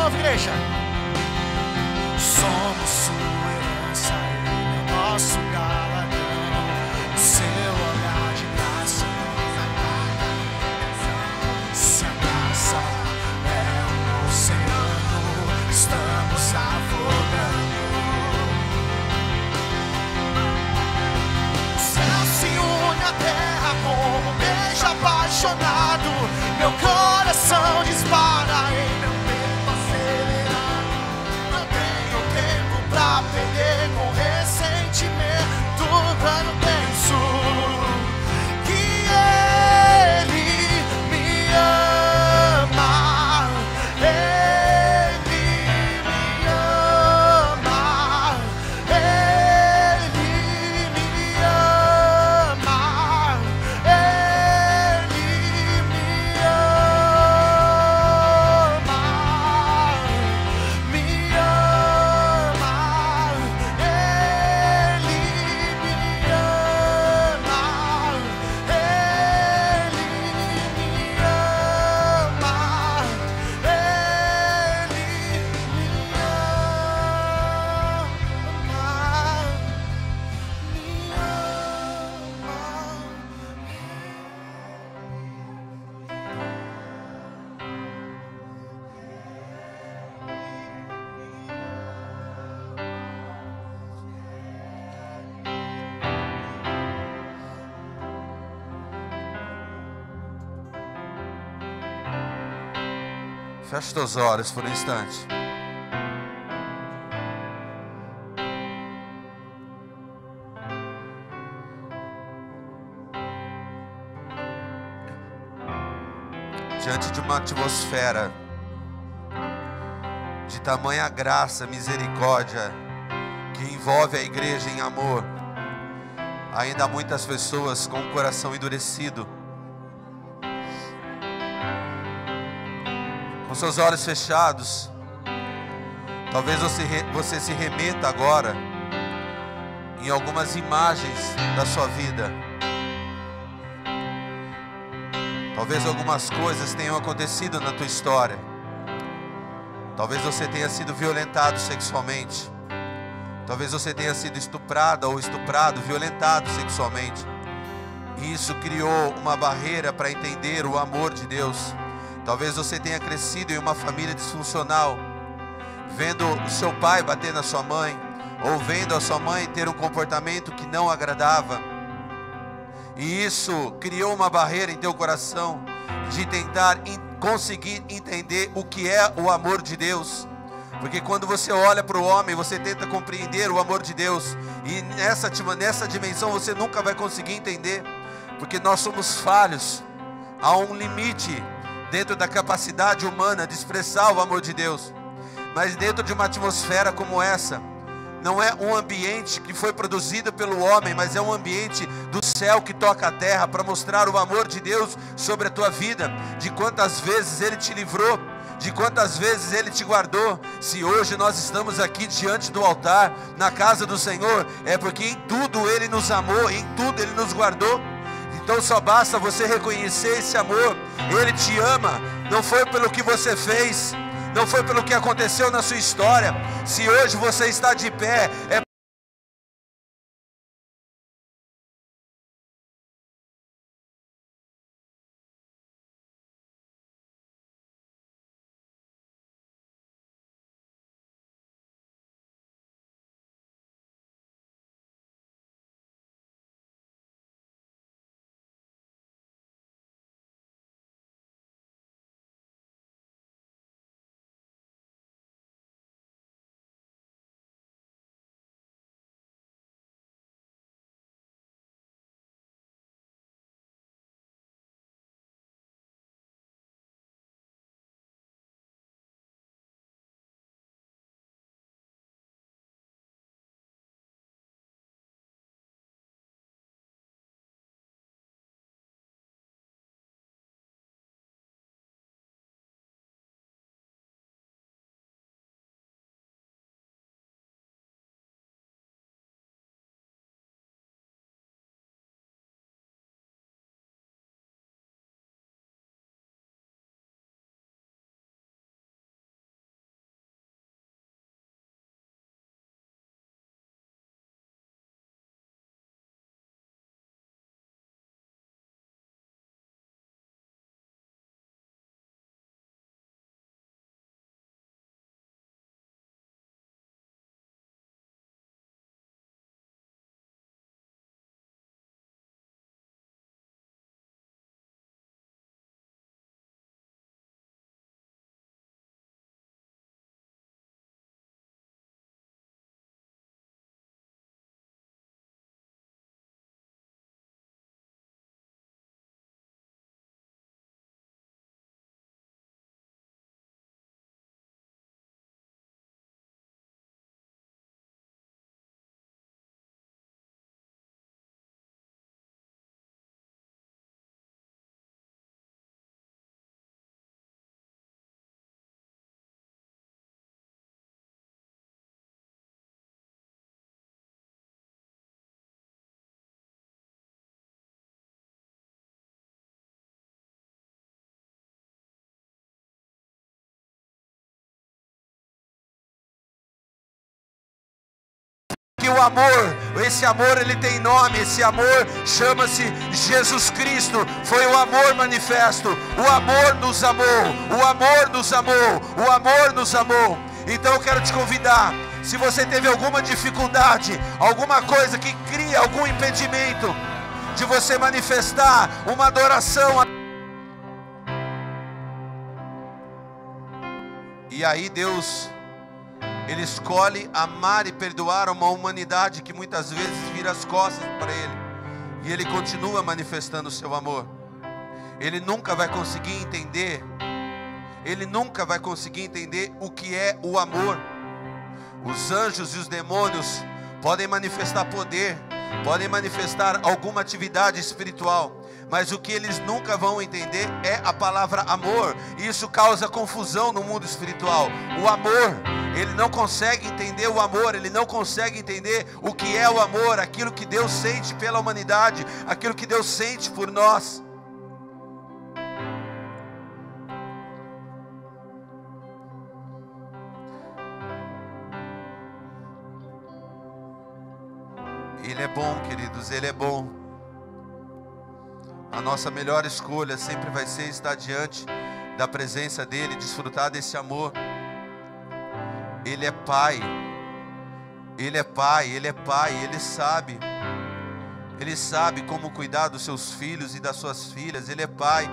novo, igreja. Somos sua herança, Ele é nosso galardão. Seu olhar de graça nos apaga. Se a graça é um oceano, estamos afogando. O céu se une à terra como um beijo apaixonado. Meu coração dispara em meu tempo acelerado. Não tenho tempo pra perder com ressentimento. Quando penso que Ele me ama, Ele me ama, Ele me ama, Ele me Feche teus olhos por um instante. Diante de uma atmosfera de tamanha graça, misericórdia, que envolve a igreja em amor, ainda há muitas pessoas com o coração endurecido, com seus olhos fechados. Talvez você se remeta agora em algumas imagens da sua vida. Talvez algumas coisas tenham acontecido na tua história. Talvez você tenha sido violentado sexualmente. Talvez você tenha sido estuprada ou estuprado, violentado sexualmente. E isso criou uma barreira para entender o amor de Deus. Talvez você tenha crescido em uma família disfuncional, vendo o seu pai bater na sua mãe, ou vendo a sua mãe ter um comportamento que não agradava. E isso criou uma barreira em teu coração de tentar conseguir entender o que é o amor de Deus. Porque quando você olha para o homem, você tenta compreender o amor de Deus, e nessa dimensão você nunca vai conseguir entender, porque nós somos falhos. Há um limite dentro da capacidade humana de expressar o amor de Deus. Mas dentro de uma atmosfera como essa, não é um ambiente que foi produzido pelo homem, mas é um ambiente do céu que toca a terra para mostrar o amor de Deus sobre a tua vida, de quantas vezes Ele te livrou, de quantas vezes Ele te guardou. Se hoje nós estamos aqui diante do altar, na casa do Senhor, é porque em tudo Ele nos amou, em tudo Ele nos guardou. Então só basta você reconhecer esse amor. Ele te ama, não foi pelo que você fez, não foi pelo que aconteceu na sua história. Se hoje você está de pé, é Porque o amor, esse amor ele tem nome, esse amor chama-se Jesus Cristo. Foi o amor manifesto. O amor nos amou, o amor nos amou, o amor nos amou. Então eu quero te convidar, se você teve alguma dificuldade, alguma coisa que cria algum impedimento de você manifestar uma adoração, e aí Deus, Ele escolhe amar e perdoar uma humanidade que muitas vezes vira as costas para Ele, e Ele continua manifestando o seu amor. Ele nunca vai conseguir entender, Ele nunca vai conseguir entender o que é o amor. Os anjos e os demônios podem manifestar poder, podem manifestar alguma atividade espiritual, mas o que eles nunca vão entender é a palavra amor. E isso causa confusão no mundo espiritual. O amor, ele não consegue entender o amor, ele não consegue entender o que é o amor, aquilo que Deus sente pela humanidade, aquilo que Deus sente por nós. Ele é bom, queridos, Ele é bom. A nossa melhor escolha sempre vai ser estar diante da presença dEle, desfrutar desse amor. Ele é Pai, Ele é Pai, Ele é Pai, Ele sabe como cuidar dos seus filhos e das suas filhas. Ele é Pai.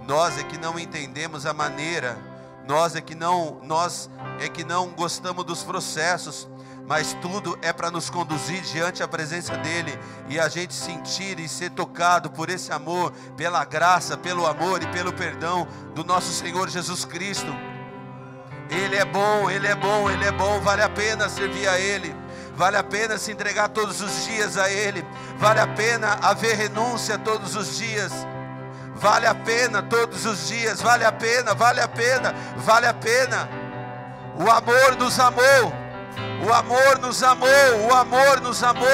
Nós é que não entendemos a maneira, nós é que não gostamos dos processos, mas tudo é para nos conduzir diante da presença dEle, e a gente sentir e ser tocado por esse amor, pela graça, pelo amor e pelo perdão do nosso Senhor Jesus Cristo. Ele é bom, Ele é bom, Ele é bom. Vale a pena servir a Ele, vale a pena se entregar todos os dias a Ele, vale a pena haver renúncia todos os dias, vale a pena todos os dias, vale a pena, vale a pena, vale a pena. O amor nos amou. O amor nos amou, o amor nos amou,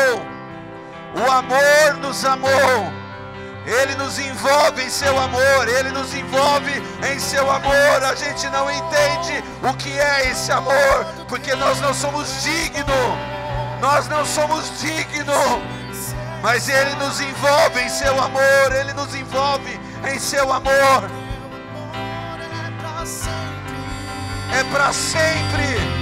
o amor nos amou. Ele nos envolve em seu amor, Ele nos envolve em seu amor. A gente não entende o que é esse amor, porque nós não somos dignos, mas Ele nos envolve em seu amor, Ele nos envolve em seu amor. É para sempre.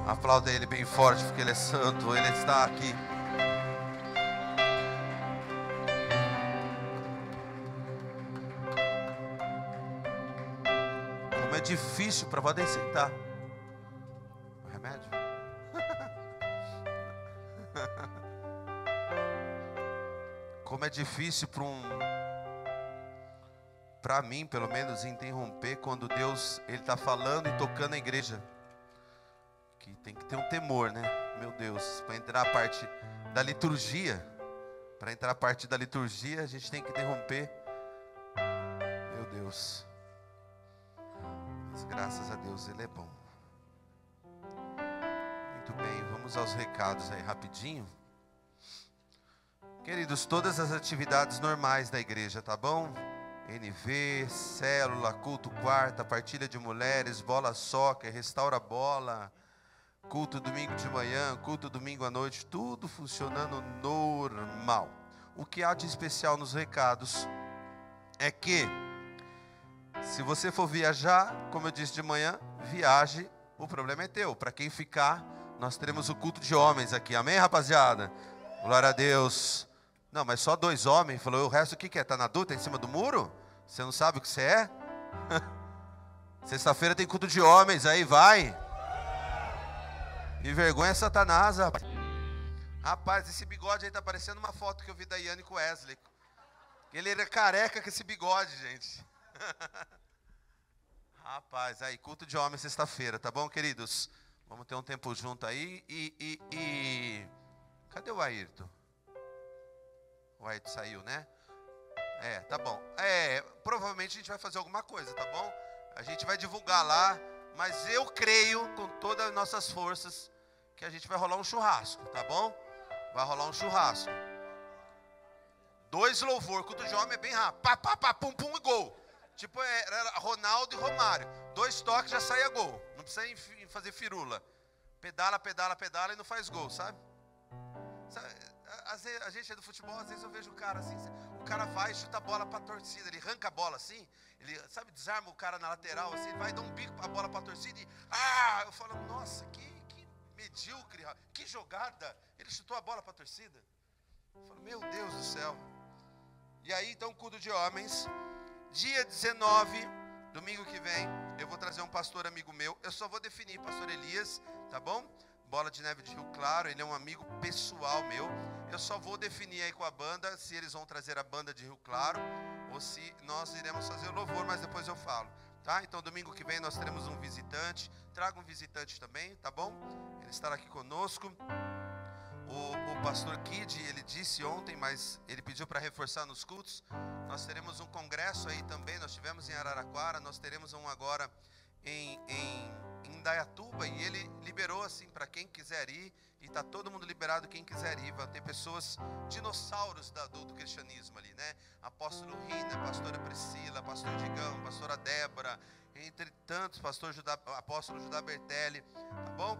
Aplauda Ele bem forte, porque Ele é santo, Ele está aqui. Como é difícil para poder sentar. O remédio? Como é difícil para mim, pelo menos, interromper quando Deus Ele está falando e tocando a igreja. Que tem que ter um temor, né? Meu Deus, para entrar a parte da liturgia, a gente tem que interromper. Meu Deus. Mas graças a Deus Ele é bom. Muito bem, vamos aos recados aí rapidinho. Queridos, todas as atividades normais da igreja, tá bom? NV, célula, culto quarta, partilha de mulheres, bola soccer, restaura bola, culto domingo de manhã, culto domingo à noite, tudo funcionando normal. O que há de especial nos recados é que, se você for viajar, como eu disse de manhã, viaje, o problema é teu. Para quem ficar, nós teremos o culto de homens aqui. Amém, rapaziada? Glória a Deus. Não, mas só 2 homens. Falou, o resto o que é? Tá na dúvida, em cima do muro? Você não sabe o que você é? Sexta-feira tem culto de homens, aí vai. Me vergonha Satanás, rapaz. Rapaz, esse bigode aí tá parecendo uma foto que eu vi da Yane com o Wesley. Ele era careca com esse bigode, gente. Rapaz, aí, culto de homens sexta-feira, tá bom, queridos? Vamos ter um tempo junto aí Cadê o Ayrton? O Ayrton saiu, né? Tá bom. Provavelmente a gente vai fazer alguma coisa, tá bom? A gente vai divulgar lá, mas eu creio, com todas as nossas forças, que a gente vai rolar um churrasco, tá bom? Vai rolar um churrasco. 2 louvor, culto de homem é bem rápido. Pá, pá, pá, pum, pum e gol. Tipo, era Ronaldo e Romário. 2 toques já saía gol. Não precisa fazer firula. Pedala, pedala, pedala e não faz gol, sabe? A gente é do futebol, às vezes eu vejo o cara assim, o cara vai e chuta a bola pra torcida, ele arranca a bola assim, ele, sabe, desarma o cara na lateral assim, ele vai dar um bico a bola pra torcida e, eu falo, nossa, que medíocre, que jogada, ele chutou a bola pra torcida. Eu falo, meu Deus do céu. E aí, então, culto de homens, dia 19, domingo que vem, eu vou trazer um pastor amigo meu, eu só vou definir, pastor Elias, tá bom? Bola de Neve de Rio Claro, ele é um amigo pessoal meu. Eu só vou definir aí com a banda, se eles vão trazer a banda de Rio Claro, ou se nós iremos fazer o louvor, mas depois eu falo, tá? Então domingo que vem nós teremos um visitante, traga um visitante também, tá bom? Ele estará aqui conosco. O pastor Kid, ele disse ontem, mas ele pediu para reforçar nos cultos. Nós teremos um congresso aí também, nós tivemos em Araraquara, nós teremos um agora em Indaiatuba, e ele liberou assim para quem quiser ir, e está todo mundo liberado quem quiser ir. Vai ter pessoas, dinossauros do cristianismo ali, né? Apóstolo Rina, pastora Priscila, pastor Digão, pastora Débora, entre tantos, apóstolo Judá Bertelli, tá bom?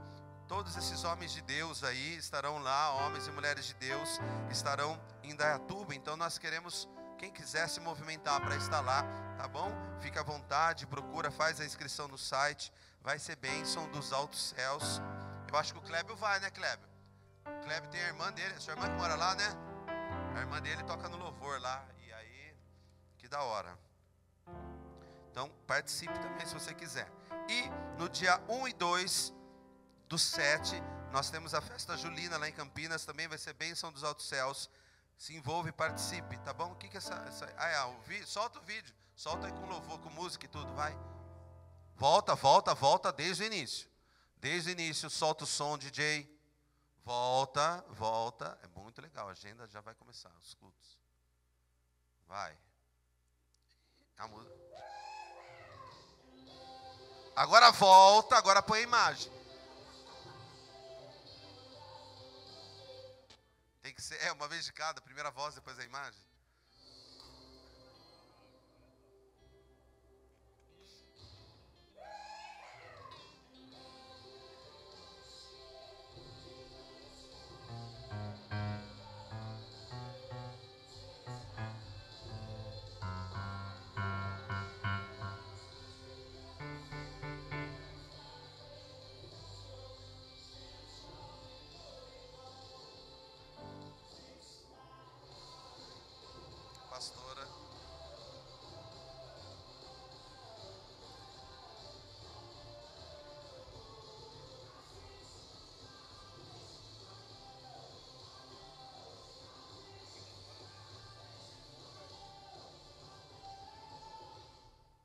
Todos esses homens de Deus aí estarão lá, homens e mulheres de Deus estarão em Indaiatuba. Então nós queremos, quem quiser se movimentar para estar lá, tá bom? Fica à vontade, procura, faz a inscrição no site, vai ser bênção dos altos céus. Eu acho que o Clébio vai, né, Clébio? O Clébio tem a irmã dele, sua irmã que mora lá, né? A irmã dele toca no louvor lá, e aí, que da hora. Então participe também se você quiser. E no dia 1 e 2 do 7, nós temos a festa julina lá em Campinas, também vai ser bênção dos altos céus. Se envolve e participe, tá bom? O que é essa... o vídeo, solta o vídeo, solta aí com louvor, com música e tudo, vai. Volta desde o início. Desde o início, solta o som, DJ. Volta. É muito legal, a agenda já vai começar, os cultos. Vai. A música. Agora volta, agora põe a imagem. Tem que ser, uma vez de cada, primeira voz, depois a imagem. Pastora.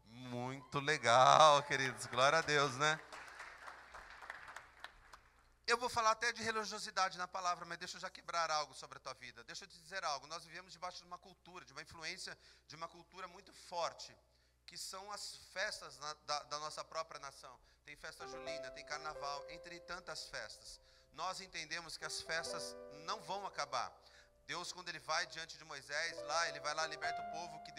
Muito legal, queridos. Glória a Deus, né? Eu vou falar até de religiosidade na palavra, mas deixa eu já quebrar algo sobre a tua vida. Deixa eu te dizer algo. Nós vivemos debaixo de uma cultura, de uma influência, de uma cultura muito forte, que são as festas da nossa própria nação. Tem festa julina, tem carnaval, entre tantas festas. Nós entendemos que as festas não vão acabar. Deus, quando ele vai diante de Moisés, ele vai lá, liberta o povo, que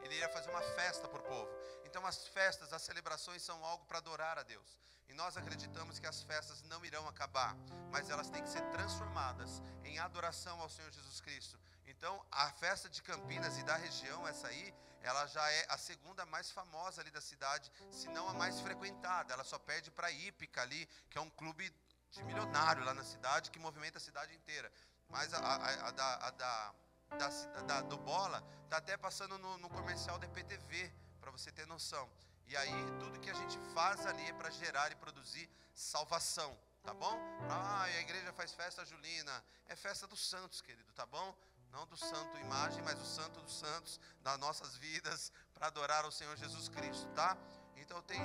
ele ia fazer uma festa para o povo. Então as festas, as celebrações são algo para adorar a Deus. E nós acreditamos que as festas não irão acabar, mas elas têm que ser transformadas em adoração ao Senhor Jesus Cristo. Então a festa de Campinas e da região, essa aí, ela já é a segunda mais famosa ali da cidade, se não a mais frequentada. Ela só perde para a Hípica ali, que é um clube de milionário lá na cidade, que movimenta a cidade inteira. Mas do Bola está até passando no comercial da EPTV, para você ter noção. E aí tudo que a gente faz ali é para gerar e produzir salvação, tá bom? Ah, a igreja faz festa julina, é festa dos santos, querido, tá bom? Não do santo imagem, mas o santo dos santos das nossas vidas, para adorar ao Senhor Jesus Cristo, tá? Então tem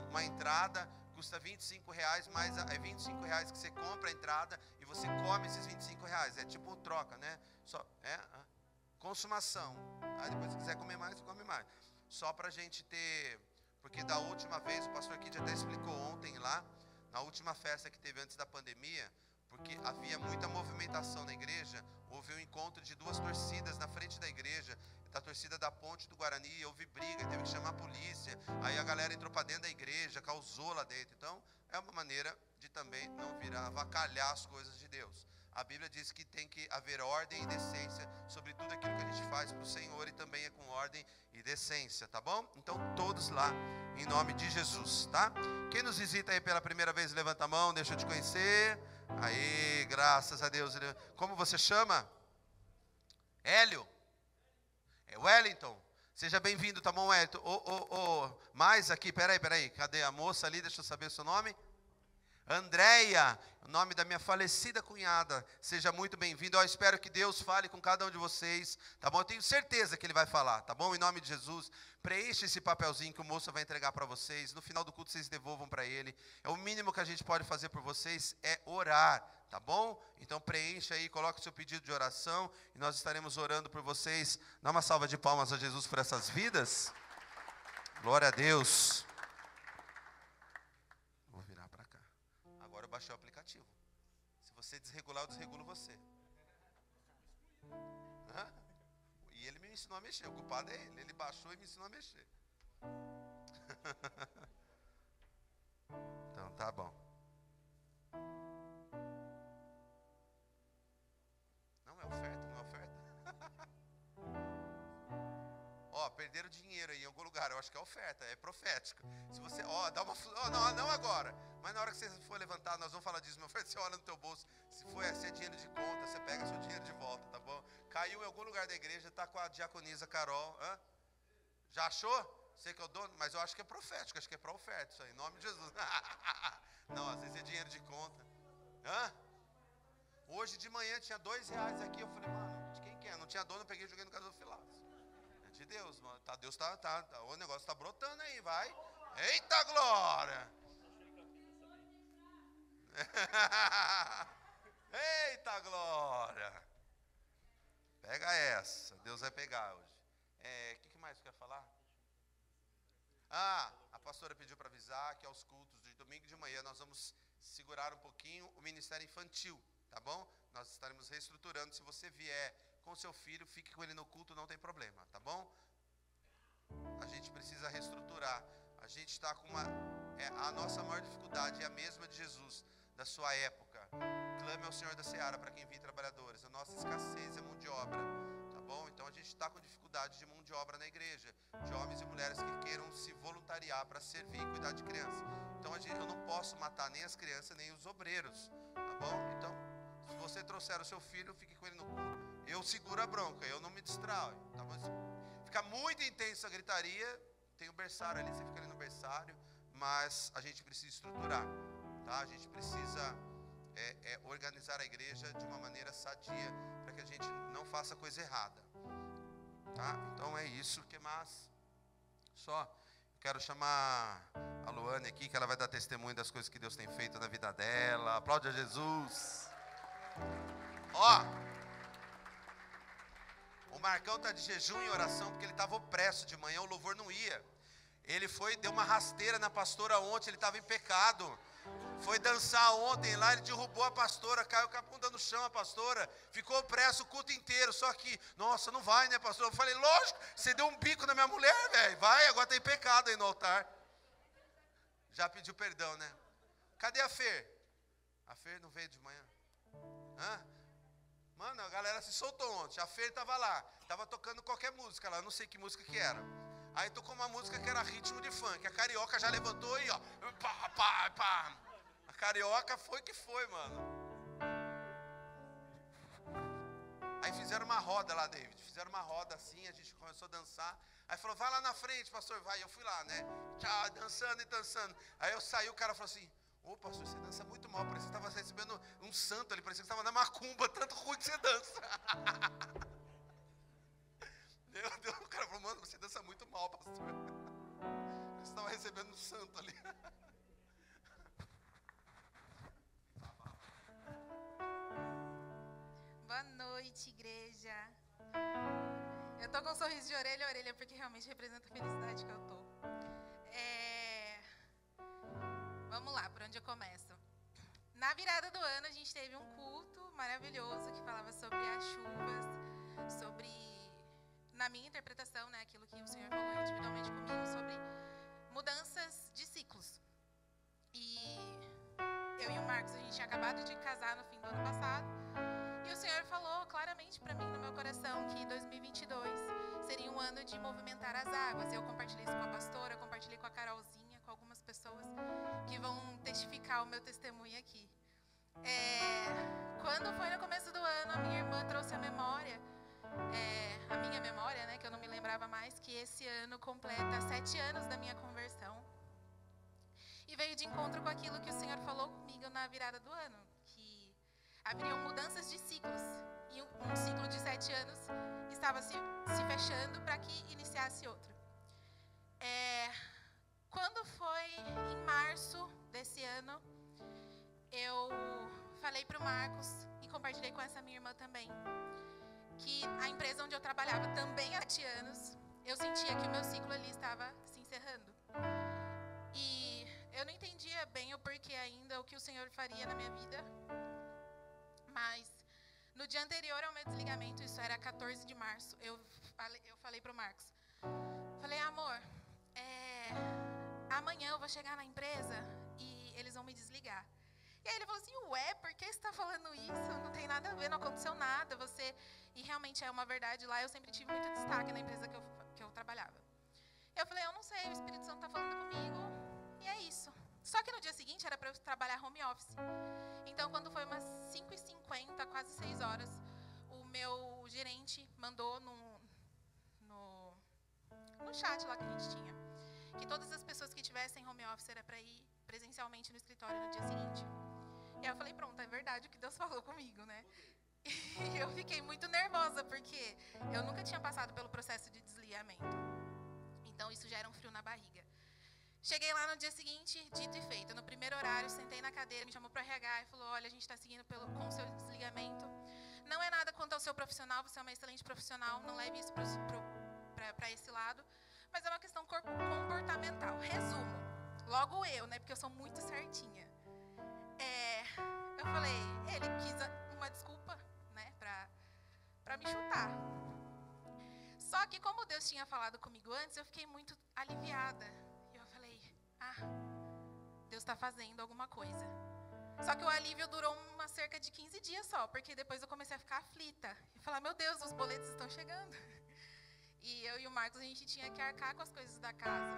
uma entrada, custa R$25, mas é R$25 que você compra a entrada e você come esses R$25. É tipo troca, né? Consumação. Aí depois se quiser comer mais, come mais. Só para a gente ter, porque da última vez, o pastor Kid até explicou ontem lá, na última festa que teve antes da pandemia, porque havia muita movimentação na igreja, houve um encontro de duas torcidas na frente da igreja, da torcida da Ponte do Guarani, houve briga, teve que chamar a polícia, aí a galera entrou para dentro da igreja, causou lá dentro. Então, é uma maneira de também não vir a avacalhar as coisas de Deus. A Bíblia diz que tem que haver ordem e decência sobre tudo aquilo que a gente faz para o Senhor, e também é com ordem e decência, tá bom? Então, todos lá, em nome de Jesus, tá? Quem nos visita aí pela primeira vez, levanta a mão, deixa eu te conhecer. Aí, graças a Deus. Como você chama? Hélio? É Wellington. Seja bem-vindo, tá bom, Wellington? Mais aqui, peraí. Cadê a moça ali? Deixa eu saber o seu nome. Andréia, o nome da minha falecida cunhada. Seja muito bem-vindo. Eu espero que Deus fale com cada um de vocês, tá bom? Eu tenho certeza que Ele vai falar, tá bom? Em nome de Jesus, preencha esse papelzinho que o moço vai entregar para vocês. No final do culto vocês devolvam para ele. É o mínimo que a gente pode fazer por vocês, é orar, tá bom? Então preencha aí, coloque o seu pedido de oração e nós estaremos orando por vocês. Dá uma salva de palmas a Jesus por essas vidas. Glória a Deus. Vou virar para cá. Agora eu baixei o aplicativo. Se você desregular, eu desregulo você. E ele me ensinou a mexer. O culpado é ele. Ele baixou e me ensinou a mexer. Então tá bom. Não é oferta, não é oferta. Ó, perderam dinheiro aí em algum lugar. Eu acho que é oferta, é profética. Se você, dá uma, não agora. Mas na hora que você for levantar, nós vamos falar disso. Meu oferta, você olha no teu bolso. Se é dinheiro de conta, você pega seu dinheiro de volta, tá bom? Caiu em algum lugar da igreja, tá com a diaconisa Carol. Já achou? Sei que eu dou, mas eu acho que é profético, acho que é para oferta isso aí, em nome de Jesus. Não, às vezes é dinheiro de conta. Hoje de manhã tinha R$2 aqui, eu falei, mano, de quem que é? Não tinha dono, eu peguei e joguei no caso do Filatos. É de Deus, mano. Deus tá, o negócio tá brotando aí, vai. Eita glória! Eita glória! Pega essa, Deus vai pegar hoje. O que mais você quer falar? A pastora pediu para avisar que aos cultos de domingo de manhã nós vamos segurar um pouquinho o ministério infantil, tá bom? Nós estaremos reestruturando. Se você vier com seu filho, fique com ele no culto, não tem problema, tá bom? A gente precisa reestruturar. A gente está com a nossa maior dificuldade é a mesma de Jesus, da sua época. Clame ao Senhor da Seara para quem envie trabalhadores. A nossa escassez é mão de obra, tá bom? Então a gente está com dificuldade de mão de obra na igreja, de homens e mulheres que queiram se voluntariar para servir e cuidar de crianças. Então eu não posso matar nem as crianças nem os obreiros, tá bom? Então, se você trouxer o seu filho, fique com ele no culto. Eu seguro a bronca, eu não me distraio, tá bom? Fica muito intensa a gritaria, tem o berçário ali, você fica ali no berçário, mas a gente precisa estruturar, tá? A gente precisa organizar a igreja de uma maneira sadia, para que a gente não faça coisa errada, tá? Então é isso. Que mais? Quero chamar a Luane aqui, que ela vai dar testemunho das coisas que Deus tem feito na vida dela. Aplaude a Jesus. O Marcão está de jejum e oração porque ele estava opresso de manhã, o louvor não ia. Ele deu uma rasteira na pastora ontem, ele estava em pecado. Foi dançar ontem lá, ele derrubou a pastora, caiu com a bunda no chão a pastora, ficou opresso o culto inteiro. Só que, nossa, não vai, né, pastor? Eu falei, lógico, você deu um bico na minha mulher, velho. Vai, agora tem pecado aí no altar. Já pediu perdão, né? Cadê a Fer? A Fer não veio de manhã? Mano, a galera se soltou ontem. A Fer estava lá, estava tocando qualquer música lá, não sei que música que era. Aí tocou uma música que era ritmo de funk. A carioca já levantou e ó, pá, pá, pá. Carioca foi que foi, mano. Aí fizeram uma roda lá, David. Fizeram uma roda assim, a gente começou a dançar. Aí falou, vai lá na frente, pastor, vai. Eu fui lá, né? Tchau, dançando e dançando. Aí eu saí, o cara falou assim, ô pastor, você dança muito mal. Parecia que você estava recebendo um santo ali, parecia que você estava na macumba, tanto ruim que você dança. Meu Deus, o cara falou, mano, você dança muito mal, pastor. Você estava recebendo um santo ali. Boa noite, igreja. Eu tô com um sorriso de orelha a orelha porque realmente representa a felicidade que eu tô. Vamos lá, por onde eu começo? Na virada do ano a gente teve um culto maravilhoso que falava sobre as chuvas, sobre, na minha interpretação, né, aquilo que o Senhor falou individualmente comigo, sobre mudanças de ciclos. E eu e o Marcos, a gente tinha acabado de casar no fim do ano passado. E o Senhor falou claramente para mim no meu coração que 2022 seria um ano de movimentar as águas. Eu compartilhei isso com a pastora, compartilhei com a Carolzinha, com algumas pessoas que vão testificar o meu testemunho aqui. Quando foi no começo do ano, a minha irmã trouxe a memória, a minha memória, né, que eu não me lembrava mais, que esse ano completa 7 anos da minha conversão. E veio de encontro com aquilo que o Senhor falou comigo na virada do ano, que haveriam mudanças de ciclos. E um ciclo de 7 anos estava se fechando para que iniciasse outro. Quando foi em março desse ano, eu falei para o Marcos e compartilhei com essa minha irmã também, que a empresa onde eu trabalhava também há 7 anos, eu sentia que o meu ciclo ali estava se encerrando. E eu não entendia bem o porquê ainda, o que o Senhor faria na minha vida. Mas no dia anterior ao meu desligamento, isso era 14 de março, eu falei para o Marcos, falei, amor, amanhã eu vou chegar na empresa e eles vão me desligar. E aí ele falou assim, ué, por que você está falando isso? Não tem nada a ver, não aconteceu nada. E realmente é uma verdade lá, eu sempre tive muito destaque na empresa que eu trabalhava. Eu falei, eu não sei, o Espírito Santo está falando comigo e é isso. Só que no dia seguinte era para eu trabalhar home office. Então, quando foi umas 5h50, quase 6 horas, o meu gerente mandou no chat lá que a gente tinha, que todas as pessoas que tivessem home office era para ir presencialmente no escritório no dia seguinte. E aí eu falei, pronto, é verdade o que Deus falou comigo, né? E eu fiquei muito nervosa, porque eu nunca tinha passado pelo processo de desligamento. Então, isso já era um frio na barriga. Cheguei lá no dia seguinte, dito e feito. No primeiro horário, sentei na cadeira, me chamou para o RH e falou, olha, a gente está seguindo com o seu desligamento. Não é nada quanto ao seu profissional, você é uma excelente profissional, não leve isso para esse lado. Mas é uma questão comportamental. Resumo, logo eu, né, porque eu sou muito certinha. Eu falei, ele quis uma desculpa, né, para me chutar. Só que como Deus tinha falado comigo antes, eu fiquei muito aliviada. Deus está fazendo alguma coisa. Só que o alívio durou cerca de 15 dias só, porque depois eu comecei a ficar aflita. E falar, meu Deus, os boletos estão chegando. E eu e o Marcos, a gente tinha que arcar com as coisas da casa.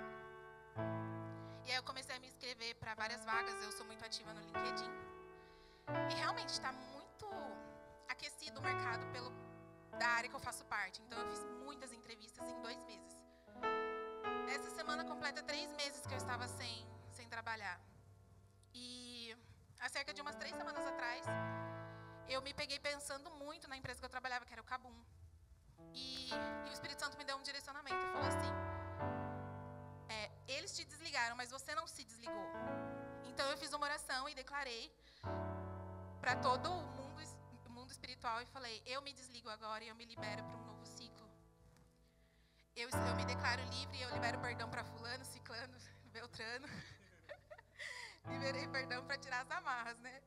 E aí eu comecei a me inscrever para várias vagas, eu sou muito ativa no LinkedIn. E realmente está muito aquecido o mercado da área que eu faço parte. Então eu fiz muitas entrevistas em 2 meses. Essa semana completa 3 meses que eu estava sem trabalhar. E há cerca de umas 3 semanas atrás, eu me peguei pensando muito na empresa que eu trabalhava, que era o Kabum. E o Espírito Santo me deu um direcionamento e falou assim, eles te desligaram, mas você não se desligou. Então eu fiz uma oração e declarei para todo o mundo espiritual e falei, eu me desligo agora e eu me libero para um novo ciclo. Eu me declaro livre e eu libero perdão para fulano, ciclano, beltrano. Liberei perdão para tirar as amarras, né?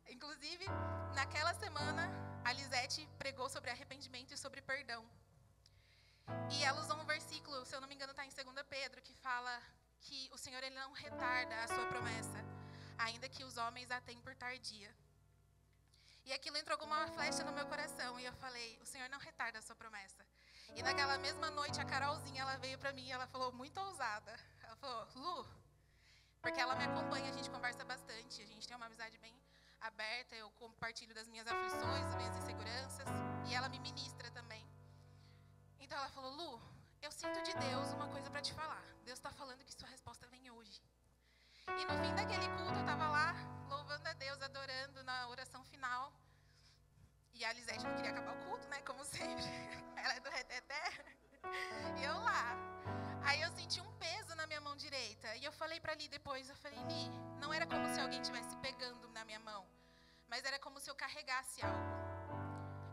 Inclusive, naquela semana, a Lisete pregou sobre arrependimento e sobre perdão. E ela usou um versículo, se eu não me engano, está em 2 Pedro, que fala que o Senhor ele não retarda a sua promessa, ainda que os homens a tenham por tardia. E aquilo entrou como uma flecha no meu coração. E eu falei, o Senhor não retarda a sua promessa. E naquela mesma noite, a Carolzinha, ela veio para mim e ela falou, muito ousada. Ela falou, Lu, porque ela me acompanha, a gente conversa bastante. bastante, a gente tem uma amizade bem aberta, eu compartilho das minhas aflições, das minhas inseguranças, e ela me ministra também. Então ela falou, Lu, eu sinto de Deus uma coisa para te falar. Deus está falando que sua resposta vem hoje. E no fim daquele culto, eu estava lá, louvando a Deus, adorando na oração final. E a Lisete não queria acabar o culto, né, como sempre. Ela é do reteté. E eu lá. Aí eu senti um peso na minha mão direita. E eu falei pra Li depois, eu falei, Li, não era como se alguém estivesse pegando na minha mão, mas era como se eu carregasse algo.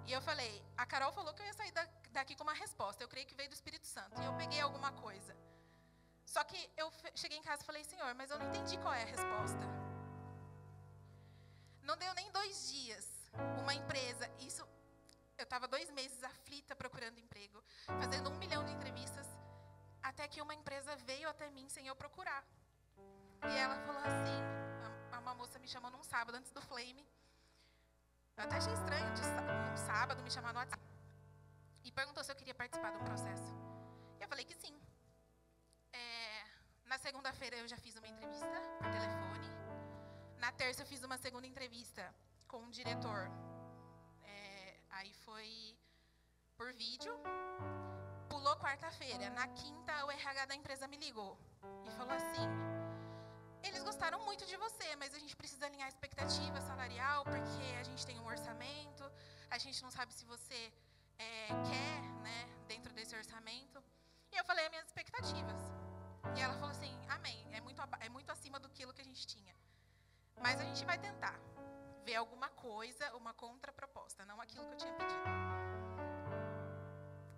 E eu falei, a Carol falou que eu ia sair daqui com uma resposta. Eu creio que veio do Espírito Santo. E eu peguei alguma coisa. Só que eu cheguei em casa e falei, Senhor, mas eu não entendi qual é a resposta. Não deu nem 2 dias. Uma empresa, eu estava 2 meses aflita procurando emprego, fazendo 1 milhão de entrevistas, até que uma empresa veio até mim sem eu procurar. E ela falou assim, uma moça me chamou num sábado antes do Flame. Eu até achei estranho num sábado me chamar no WhatsApp. E perguntou se eu queria participar do processo. Eu falei que sim. Na segunda-feira eu já fiz uma entrevista por telefone. Na terça eu fiz uma segunda entrevista com um diretor. Aí foi por vídeo. Pulou quarta-feira. Na quinta, o RH da empresa me ligou e falou assim, eles gostaram muito de você, mas a gente precisa alinhar a expectativa salarial, porque a gente tem um orçamento, a gente não sabe se você quer, né, dentro desse orçamento. E eu falei as minhas expectativas. E ela falou assim, amém, é muito acima do que a gente tinha. Mas a gente vai tentar ver alguma coisa, uma contraproposta, não aquilo que eu tinha pedido.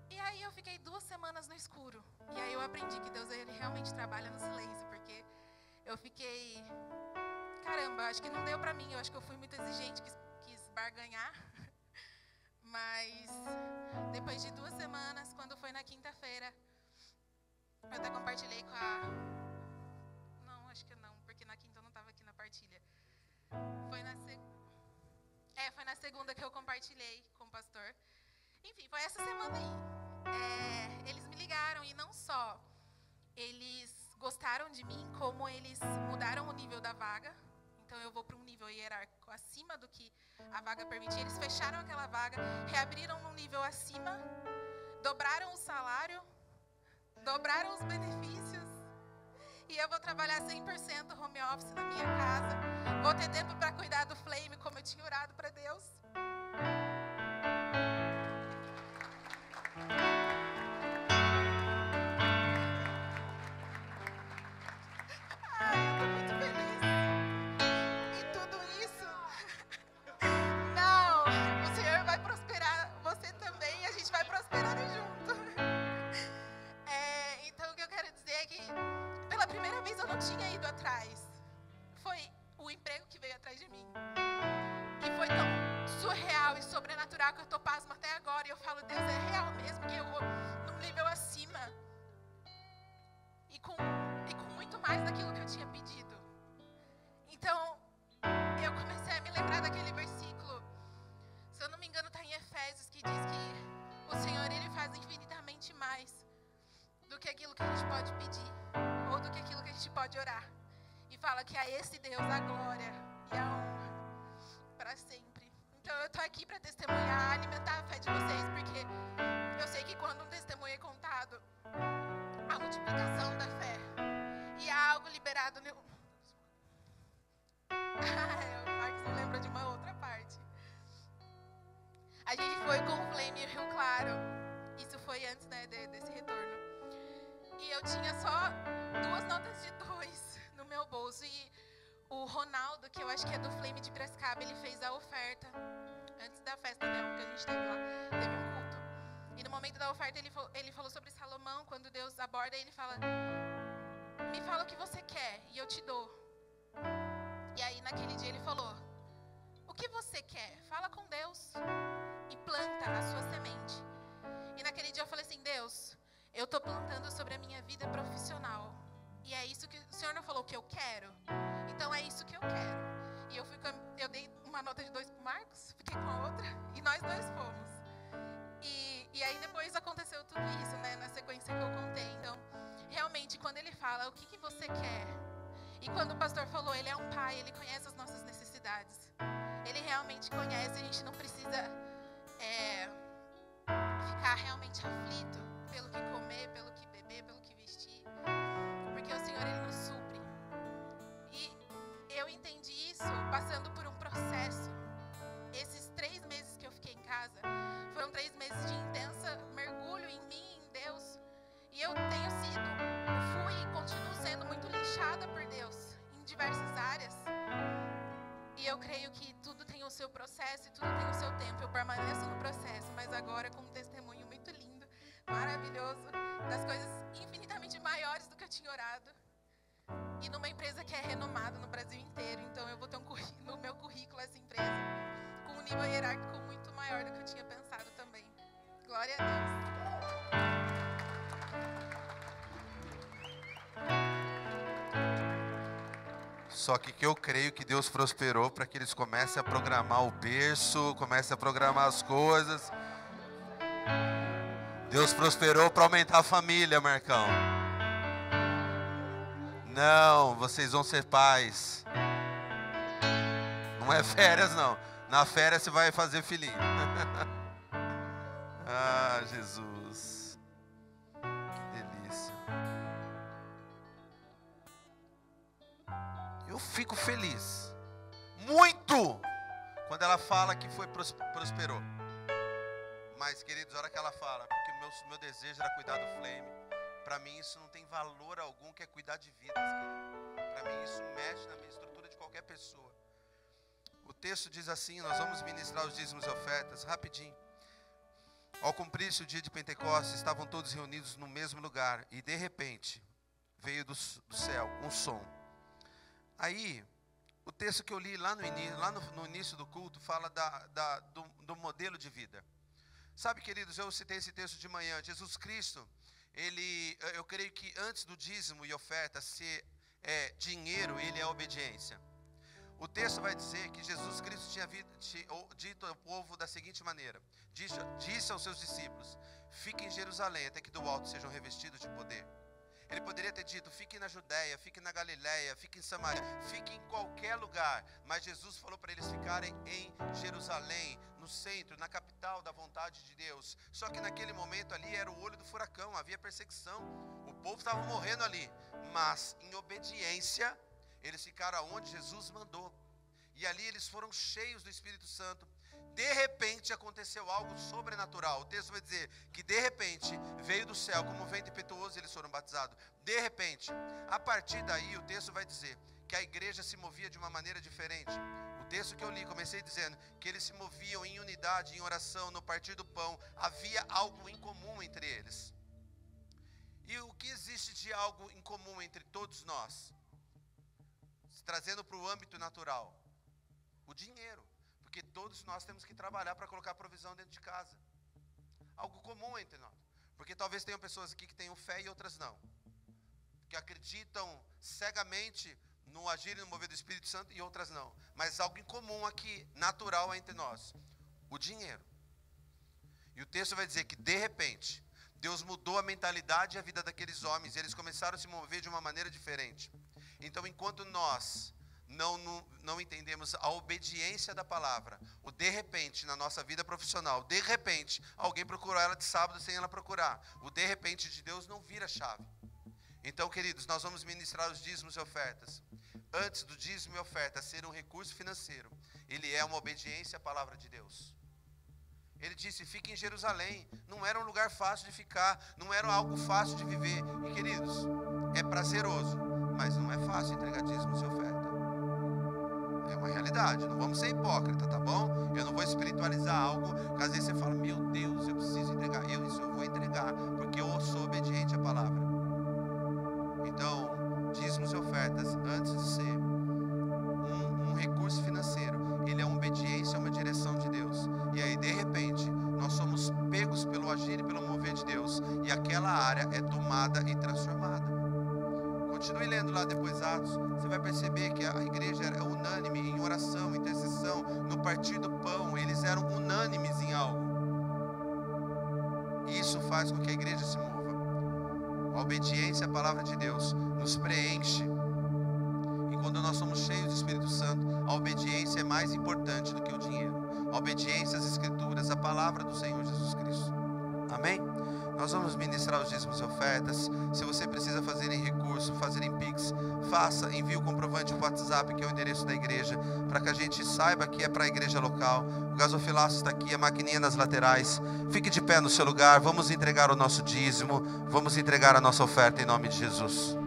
E aí eu fiquei 2 semanas no escuro. E aí eu aprendi que Deus, ele realmente trabalha no silêncio, porque eu fiquei, caramba, acho que não deu pra mim, eu acho que eu fui muito exigente, quis barganhar. Mas depois de 2 semanas, quando foi na quinta-feira, eu até compartilhei com a... Não, acho que não, porque na quinta eu não estava aqui na partilha. Foi na segunda que eu compartilhei com o pastor. Enfim, foi essa semana aí. Eles me ligaram e não só eles gostaram de mim, como eles mudaram o nível da vaga. Então eu vou para um nível hierárquico acima do que a vaga permitia. Eles fecharam aquela vaga, reabriram num nível acima, dobraram o salário, dobraram os benefícios. E eu vou trabalhar 100% home office na minha casa. Vou ter tempo para cuidar do Flame, como eu tinha orado para Deus. Ai, eu tô muito feliz. E tudo isso... Não, o Senhor vai prosperar você também e a gente vai prosperando junto. Então, o que eu quero dizer é que, pela primeira vez, eu não tinha ido atrás. Foi o emprego que veio atrás de mim. E foi tão surreal e sobrenatural que eu tô pasmo até agora. E eu falo, Deus, é real mesmo que eu vou num nível acima. E com muito mais daquilo que eu tinha pedido. Então, eu comecei a me lembrar daquele versículo. Se eu não me engano, está em Efésios, que diz que o Senhor, ele faz infinitamente mais do que aquilo que a gente pode pedir, ou do que aquilo que a gente pode orar. E fala que a esse Deus a glória e a honra para sempre. Então eu estou aqui para testemunhar, alimentar a fé de vocês, porque eu sei que quando um testemunho é contado, a multiplicação da fé e há algo liberado no... O Marcos não lembra de uma outra parte. A gente foi com o Flame e o Rio Claro. Isso foi antes, né, desse retorno. E eu tinha só 2 notas de 2 no meu bolso. E o Ronaldo, que eu acho que é do Flame de Piracicaba, ele fez a oferta antes da festa, né, que a gente teve lá. Teve um culto. E no momento da oferta ele falou sobre Salomão. Quando Deus aborda, ele fala, me fala o que você quer e eu te dou. E aí naquele dia ele falou, o que você quer? Fala com Deus e planta a sua semente. E naquele dia eu falei assim, Deus, eu estou plantando sobre a minha vida profissional. E é isso que o Senhor não falou que eu quero. Então é isso que eu quero. E eu dei uma nota de 2 para o Marcos, fiquei com a outra e nós 2 fomos. E aí depois aconteceu tudo isso, né, na sequência que eu contei. Então, realmente, quando ele fala o que você quer, E quando o pastor falou, ele é um pai, ele conhece as nossas necessidades. Ele realmente conhece, a gente não precisa ficar realmente aflito pelo que comer, pelo que beber, pelo que vestir. Porque o Senhor, Ele nos supre. E eu entendi isso passando por um processo. Esses 3 meses que eu fiquei em casa, foram 3 meses de intensa mergulho em mim, em Deus. E eu fui e continuo sendo muito lixada por Deus em diversas áreas. E eu creio que tudo tem o seu processo e tudo tem o seu tempo. Eu permaneço no processo, mas agora com um testemunho muito lindo, maravilhoso, das coisas infinitamente maiores do que eu tinha orado. E numa empresa que é renomada no Brasil inteiro. Então eu vou ter no meu currículo essa empresa com um nível hierárquico muito maior do que eu tinha pensado também. Glória a Deus. Só que eu creio que Deus prosperou para que eles comecem a programar o berço, comecem a programar as coisas. Deus prosperou para aumentar a família, Marcão. Não, vocês vão ser pais. Não é férias, não. Na férias você vai fazer filhinho. Ah, Jesus. Que delícia. Eu fico feliz. Muito. Quando ela fala que prosperou. Mas, queridos, a hora que ela fala, porque meu desejo era cuidar do Flame. Para mim isso não tem valor algum, que é cuidar de vidas, querido. Para mim isso mexe na minha estrutura de qualquer pessoa. O texto diz assim, nós vamos ministrar os dízimos e ofertas, rapidinho. Ao cumprir-se o dia de Pentecostes, estavam todos reunidos no mesmo lugar, e de repente, veio do céu um som. Aí, o texto que eu li lá no início do culto, fala do modelo de vida. Sabe, queridos, eu citei esse texto de manhã, Jesus Cristo, eu creio que antes do dízimo e oferta ser dinheiro, ele é obediência. O texto vai dizer que Jesus Cristo tinha dito ao povo da seguinte maneira, disse aos seus discípulos, fiquem em Jerusalém até que do alto sejam revestidos de poder. Ele poderia ter dito, fiquem na Judéia, fiquem na Galiléia, fiquem em Samaria, fiquem em qualquer lugar. Mas Jesus falou para eles ficarem em Jerusalém, no centro, na capital da vontade de Deus. Só que naquele momento ali era o olho do furacão, havia perseguição. O povo estava morrendo ali. Mas em obediência, eles ficaram onde Jesus mandou. E ali eles foram cheios do Espírito Santo. De repente aconteceu algo sobrenatural. O texto vai dizer que de repente veio do céu como um vento impetuoso e eles foram batizados. De repente, a partir daí o texto vai dizer que a igreja se movia de uma maneira diferente. O texto que eu li, comecei dizendo que eles se moviam em unidade, em oração, no partir do pão. Havia algo em comum entre eles. E o que existe de algo em comum entre todos nós? Trazendo para o âmbito natural, o dinheiro. Porque todos nós temos que trabalhar para colocar provisão dentro de casa. Algo comum entre nós. Porque talvez tenham pessoas aqui que tenham fé e outras não. Que acreditam cegamente no agir e no mover do Espírito Santo e outras não. Mas algo em comum aqui, natural entre nós. O dinheiro. E o texto vai dizer que de repente, Deus mudou a mentalidade e a vida daqueles homens. E eles começaram a se mover de uma maneira diferente. Então, enquanto nós não entendemos a obediência da palavra, o de repente na nossa vida profissional, de repente alguém procurou ela de sábado sem ela procurar, o de repente de Deus não vira chave. Então, queridos, nós vamos ministrar os dízimos e ofertas. Antes do dízimo e oferta ser um recurso financeiro, ele é uma obediência à palavra de Deus. Ele disse, fique em Jerusalém. Não era um lugar fácil de ficar, não era algo fácil de viver. E, queridos, é prazeroso, mas não é fácil entregar dízimos e oferta. É uma realidade, não vamos ser hipócritas, tá bom? Eu não vou espiritualizar algo, que às vezes você fala, meu Deus, eu preciso entregar. Isso eu vou entregar, porque eu sou obediente à palavra. Então, dízimos e ofertas, antes de ser um recurso financeiro, ele é uma obediência, uma direção de Deus. E aí, de repente, nós somos pegos pelo agir e pelo mover de Deus. E aquela área é tomada e transformada. Continue lendo lá depois Atos, você vai perceber que a igreja era unânime em oração, intercessão, no partir do pão, eles eram unânimes em algo. E isso faz com que a igreja se mova. A obediência à palavra de Deus nos preenche. cheios do Espírito Santo, a obediência é mais importante do que o dinheiro. A obediência às Escrituras, a palavra do Senhor Jesus Cristo. Amém? Nós vamos ministrar os dízimos e ofertas. Se você precisa fazer em recurso, fazer em Pix, faça, envie o comprovante para o WhatsApp, que é o endereço da igreja, para que a gente saiba que é para a igreja local. O gasofilaço está aqui, a maquininha nas laterais. Fique de pé no seu lugar, vamos entregar o nosso dízimo, vamos entregar a nossa oferta em nome de Jesus.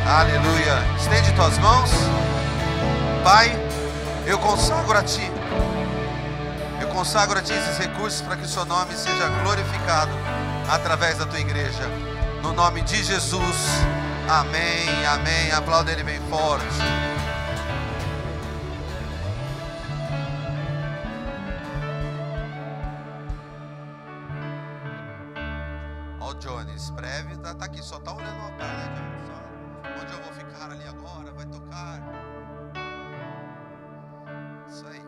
Aleluia. Estende tuas mãos. Pai, eu consagro a Ti. Eu consagro a Ti esses recursos para que o Seu nome seja glorificado através da Tua igreja. No nome de Jesus. Amém, amém. Aplauda Ele bem forte. Ó o Jones, breve, tá aqui, só tá olhando o altar, né, Jones? Onde eu vou ficar ali agora, vai tocar. Isso aí.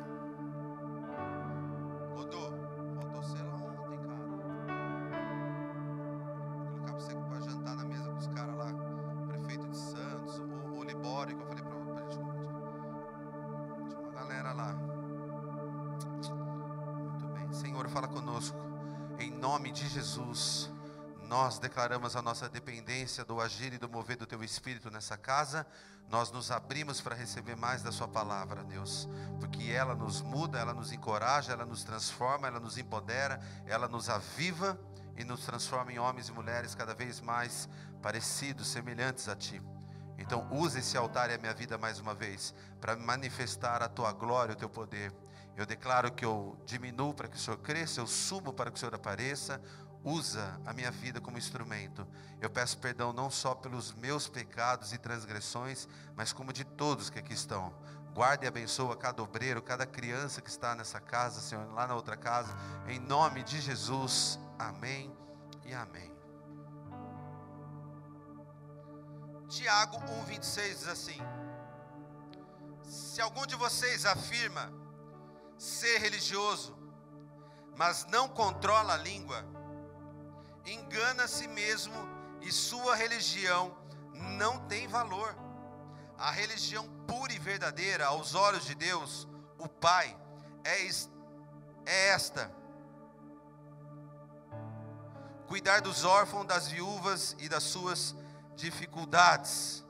Rodou, faltou ser lá ontem, cara. Vou colocar pra jantar na mesa com os caras lá. Prefeito de Santos, o Libório, que eu falei pra gente. Tinha uma galera lá. Muito bem. Senhor, fala conosco. Em nome de Jesus. Nós declaramos a nossa dependência do agir e do mover do Teu Espírito nessa casa. Nós nos abrimos para receber mais da Sua palavra, Deus. Porque ela nos muda, ela nos encoraja, ela nos transforma, ela nos empodera, ela nos aviva e nos transforma em homens e mulheres cada vez mais parecidos, semelhantes a Ti. Então usa esse altar e a minha vida mais uma vez para manifestar a Tua glória, o Teu poder. Eu declaro que eu diminuo para que o Senhor cresça, eu subo para que o Senhor apareça. Usa a minha vida como instrumento. Eu peço perdão não só pelos meus pecados e transgressões, mas como de todos que aqui estão. Guarda e abençoa cada obreiro, cada criança que está nessa casa, Senhor, lá na outra casa. Em nome de Jesus. Amém e amém. Tiago 1,26 diz assim: se algum de vocês afirma ser religioso, mas não controla a língua, engana a si mesmo e sua religião não tem valor. A religião pura e verdadeira aos olhos de Deus, o Pai, é esta: cuidar dos órfãos, das viúvas e das suas dificuldades,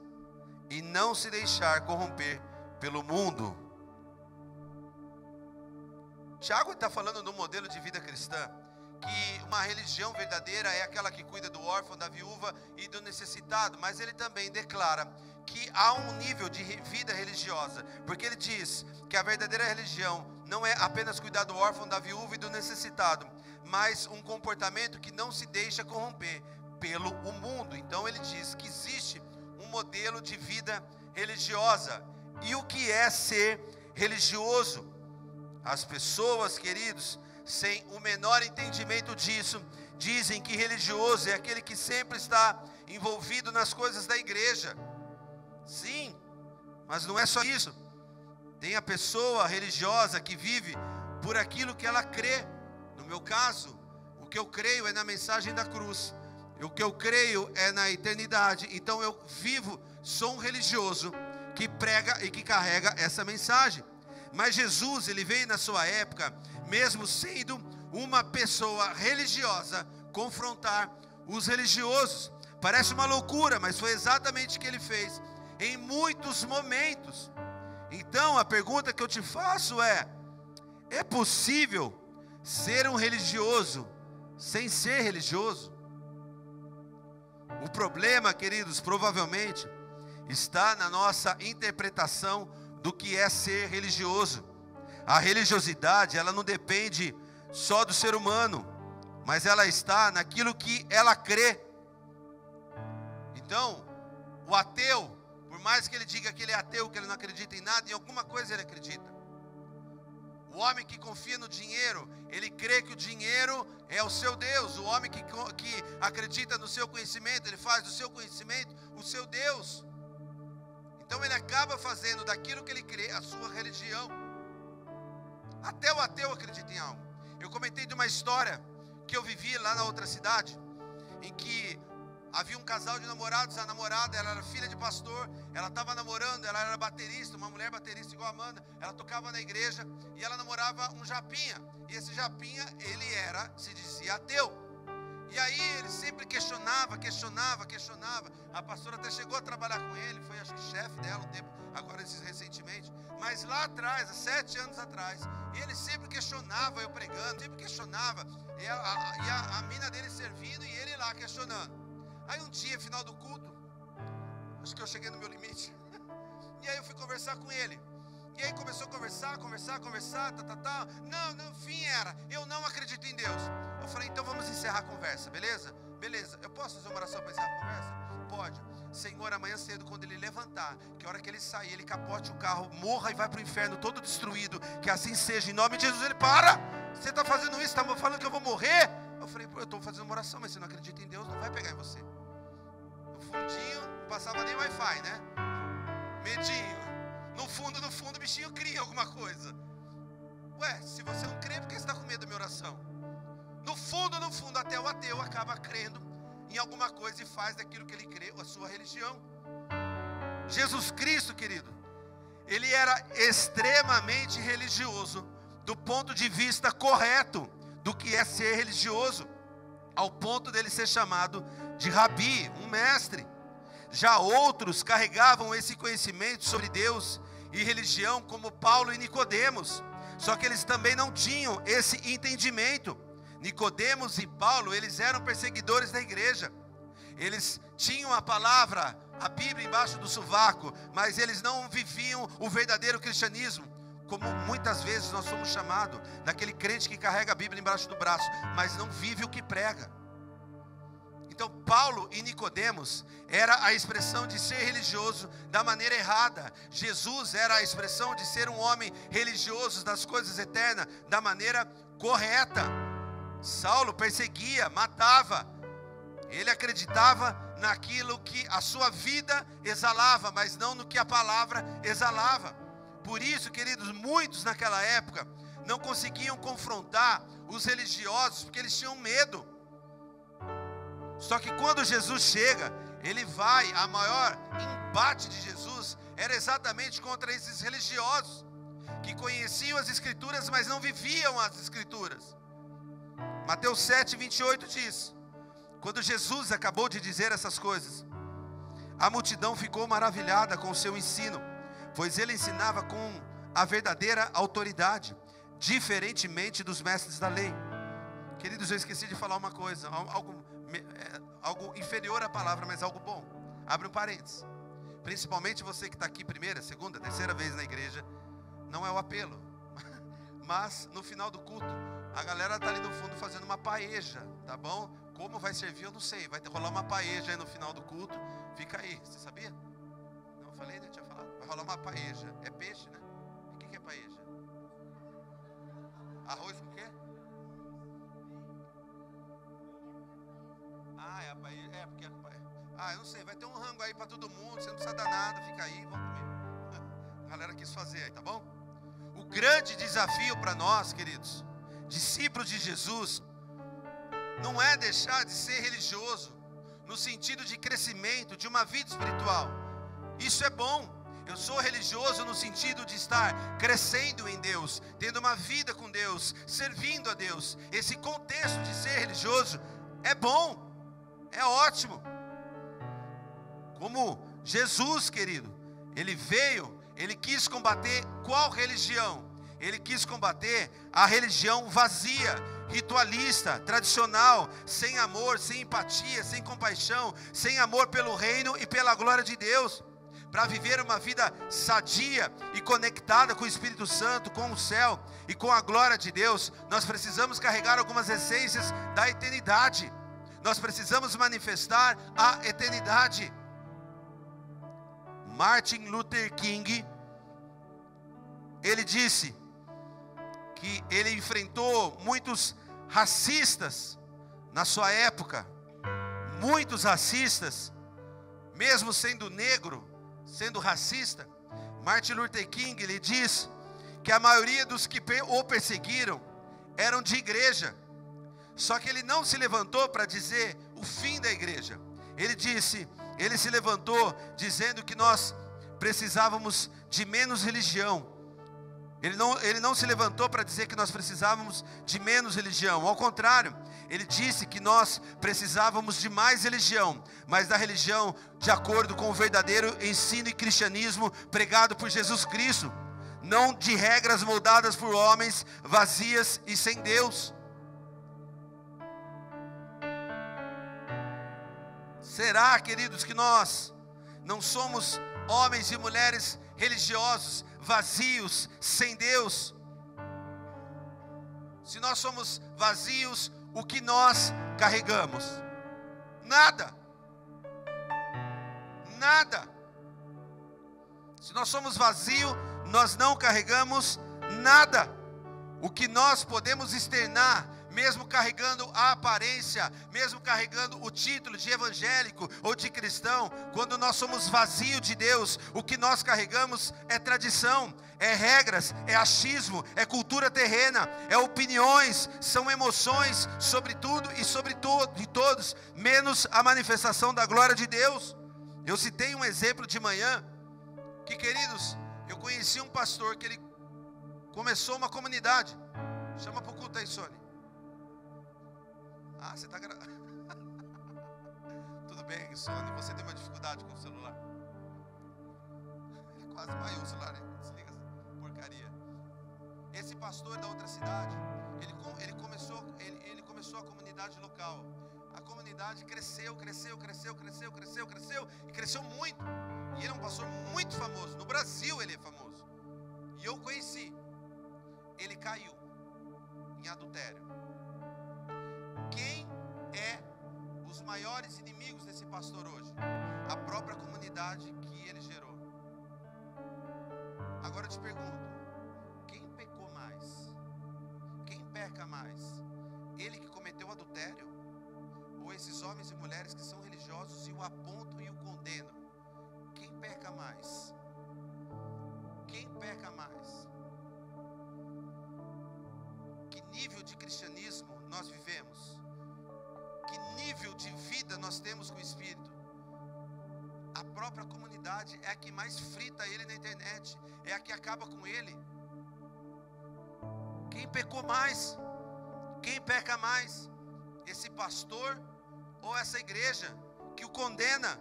e não se deixar corromper pelo mundo. Tiago está falando do modelo de vida cristã, que uma religião verdadeira é aquela que cuida do órfão, da viúva e do necessitado, mas ele também declara que há um nível de vida religiosa, porque ele diz que a verdadeira religião não é apenas cuidar do órfão, da viúva e do necessitado, mas um comportamento que não se deixa corromper pelo mundo. Então ele diz que existe um modelo de vida religiosa. E o que é ser religioso? As pessoas, queridos, sem o menor entendimento disso, dizem que religioso é aquele que sempre está envolvido nas coisas da igreja. Sim, mas não é só isso. Tem a pessoa religiosa que vive por aquilo que ela crê. No meu caso, o que eu creio é na mensagem da cruz. O que eu creio é na eternidade. Então eu vivo, sou um religioso que prega e que carrega essa mensagem. Mas Jesus, ele veio na sua época, mesmo sendo uma pessoa religiosa, confrontar os religiosos. Parece uma loucura, mas foi exatamente o que ele fez em muitos momentos. Então a pergunta que eu te faço é possível ser um religioso sem ser religioso? O problema, queridos, provavelmente está na nossa interpretação do que é ser religioso. A religiosidade, ela não depende só do ser humano, mas ela está naquilo que ela crê. Então, o ateu, por mais que ele diga que ele é ateu, que ele não acredita em nada, em alguma coisa ele acredita. O homem que confia no dinheiro, ele crê que o dinheiro é o seu Deus. O homem que acredita no seu conhecimento, ele faz do seu conhecimento o seu Deus. Então ele acaba fazendo daquilo que ele crê a sua religião. Até o ateu acredita em algo. Eu comentei de uma história que eu vivi lá na outra cidade, em que havia um casal de namorados. A namorada, ela era filha de pastor, ela estava namorando, ela era baterista, uma mulher baterista igual a Amanda. Ela tocava na igreja e ela namorava um japinha. E esse japinha, ele era, se dizia, ateu. E aí ele sempre questionava. A pastora até chegou a trabalhar com ele, foi acho que chefe dela um tempo, agora recentemente. Mas lá atrás, há 7 anos atrás, ele sempre questionava, eu pregando, sempre questionava. E a mina dele servindo e ele lá questionando. Aí um dia, final do culto, acho que eu cheguei no meu limite. E aí eu fui conversar com ele. E aí começou a conversar, Não, o fim era, eu não acredito em Deus. Eu falei, então vamos encerrar a conversa, beleza? Beleza, eu posso fazer uma oração para encerrar a conversa? Pode. Senhor, amanhã cedo, quando ele levantar, que a hora que ele sair, ele capote o carro, morra e vai para o inferno todo destruído, que assim seja, em nome de Jesus. Ele, para, você está fazendo isso, está falando que eu vou morrer? Eu falei, eu estou fazendo uma oração, mas você não acredita em Deus, não vai pegar em você. No fundinho, não passava nem Wi-Fi, né? Medinho. No fundo, o bichinho cria alguma coisa. Ué, se você não crê, por que você está com medo da minha oração? No fundo, até o ateu acaba crendo em alguma coisa e faz daquilo que ele crê a sua religião. Jesus Cristo, querido, ele era extremamente religioso do ponto de vista correto do que é ser religioso, ao ponto dele ser chamado de rabi, um mestre. Já outros carregavam esse conhecimento sobre Deus e religião, como Paulo e Nicodemos, só que eles também não tinham esse entendimento. Nicodemos e Paulo, eles eram perseguidores da igreja, eles tinham a palavra, a Bíblia embaixo do sovaco, mas eles não viviam o verdadeiro cristianismo, como muitas vezes nós somos chamados, daquele crente que carrega a Bíblia embaixo do braço, mas não vive o que prega. Então Paulo e Nicodemos era a expressão de ser religioso da maneira errada. Jesus era a expressão de ser um homem religioso das coisas eternas da maneira correta. Saulo perseguia, matava. Ele acreditava naquilo que a sua vida exalava, mas não no que a palavra exalava. Por isso, queridos, muitos naquela época não conseguiam confrontar os religiosos, porque eles tinham medo. Só que quando Jesus chega, a maior embate de Jesus era exatamente contra esses religiosos, que conheciam as Escrituras, mas não viviam as Escrituras. Mateus 7, 28 diz: quando Jesus acabou de dizer essas coisas, a multidão ficou maravilhada com o seu ensino, pois ele ensinava com a verdadeira autoridade, diferentemente dos mestres da lei. Queridos, eu esqueci de falar uma coisa, algo inferior à palavra, mas algo bom. Abre um parênteses. Principalmente você que está aqui primeira, segunda, terceira vez na igreja, não é o apelo, mas no final do culto, a galera está ali no fundo fazendo uma paeja, tá bom? Como vai servir eu não sei, vai rolar uma paeja aí no final do culto, fica aí, você sabia? Não, eu falei, né? Tinha falado, vai rolar uma paeja, é peixe, né? O que é paeja? Arroz com o quê? Ah, é a paeja, porque eu não sei, vai ter um rango aí para todo mundo, você não precisa dar nada, fica aí, vamos comer. A galera quis fazer aí, tá bom? O grande desafio para nós, queridos, discípulos de Jesus, não é deixar de ser religioso, no sentido de crescimento, de uma vida espiritual. Isso é bom. Eu sou religioso no sentido de estar crescendo em Deus, tendo uma vida com Deus, servindo a Deus. Esse contexto de ser religioso é bom, é ótimo. Como Jesus, querido, ele veio, ele quis combater qual religião? Ele quis combater a religião vazia, ritualista, tradicional, sem amor, sem empatia, sem compaixão, sem amor pelo reino e pela glória de Deus. Para viver uma vida sadia e conectada com o Espírito Santo, com o céu e com a glória de Deus, nós precisamos carregar algumas essências da eternidade. Nós precisamos manifestar a eternidade. Martin Luther King, ele disse que ele enfrentou muitos racistas na sua época, muitos racistas, mesmo sendo negro, sendo racista. Martin Luther King, ele diz que a maioria dos que o perseguiram eram de igreja, só que ele não se levantou para dizer o fim da igreja. Ele se levantou dizendo que nós precisávamos de menos religião. Ele não se levantou para dizer que nós precisávamos de menos religião. Ao contrário, ele disse que nós precisávamos de mais religião, mas da religião de acordo com o verdadeiro ensino e cristianismo pregado por Jesus Cristo, não de regras moldadas por homens, vazias e sem Deus. Será, queridos, que nós não somos homens e mulheres religiosos, vazios, sem Deus? Se nós somos vazios, o que nós carregamos? Nada. Nada. Se nós somos vazios, nós não carregamos nada. O que nós podemos externar, mesmo carregando a aparência, mesmo carregando o título de evangélico ou de cristão, quando nós somos vazios de Deus, o que nós carregamos é tradição, é regras, é achismo, é cultura terrena, é opiniões, são emoções sobre tudo e sobre de todos, menos a manifestação da glória de Deus. Eu citei um exemplo de manhã, que, queridos, eu conheci um pastor que ele começou uma comunidade. Chama para o culto aí, Sônia. Você está Tudo bem, Sônia, você tem uma dificuldade com o celular. Ele quase maiou o celular, desliga essa porcaria. Esse pastor da outra cidade, ele começou a comunidade local. A comunidade cresceu e cresceu muito. E ele é um pastor muito famoso. No Brasil ele é famoso. E eu conheci. Ele caiu em adultério. Quem é os maiores inimigos desse pastor hoje? A própria comunidade que ele gerou. Agora eu te pergunto, quem pecou mais? Quem peca mais? Ele que cometeu adultério? Ou esses homens e mulheres que são religiosos e o apontam e o condenam? Quem peca mais? Quem peca mais? Que nível de cristianismo nós vivemos? Que nível de vida nós temos com o Espírito? própria comunidade é a que mais frita ele na internet, é a que acaba com ele. Quem pecou mais? Quem peca mais? Esse pastor ou essa igreja que o condena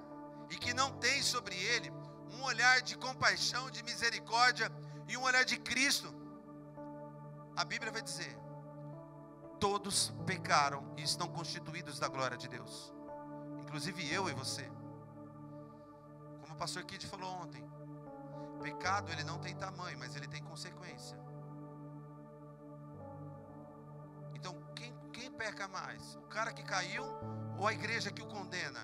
e que não tem sobre ele um olhar de compaixão, de misericórdia e um olhar de Cristo? A Bíblia vai dizer: todos pecaram e estão constituídos da glória de Deus, inclusive eu e você. Como o pastor Kid falou ontem, pecado ele não tem tamanho, mas ele tem consequência. Então quem peca mais? O cara que caiu ou a igreja que o condena?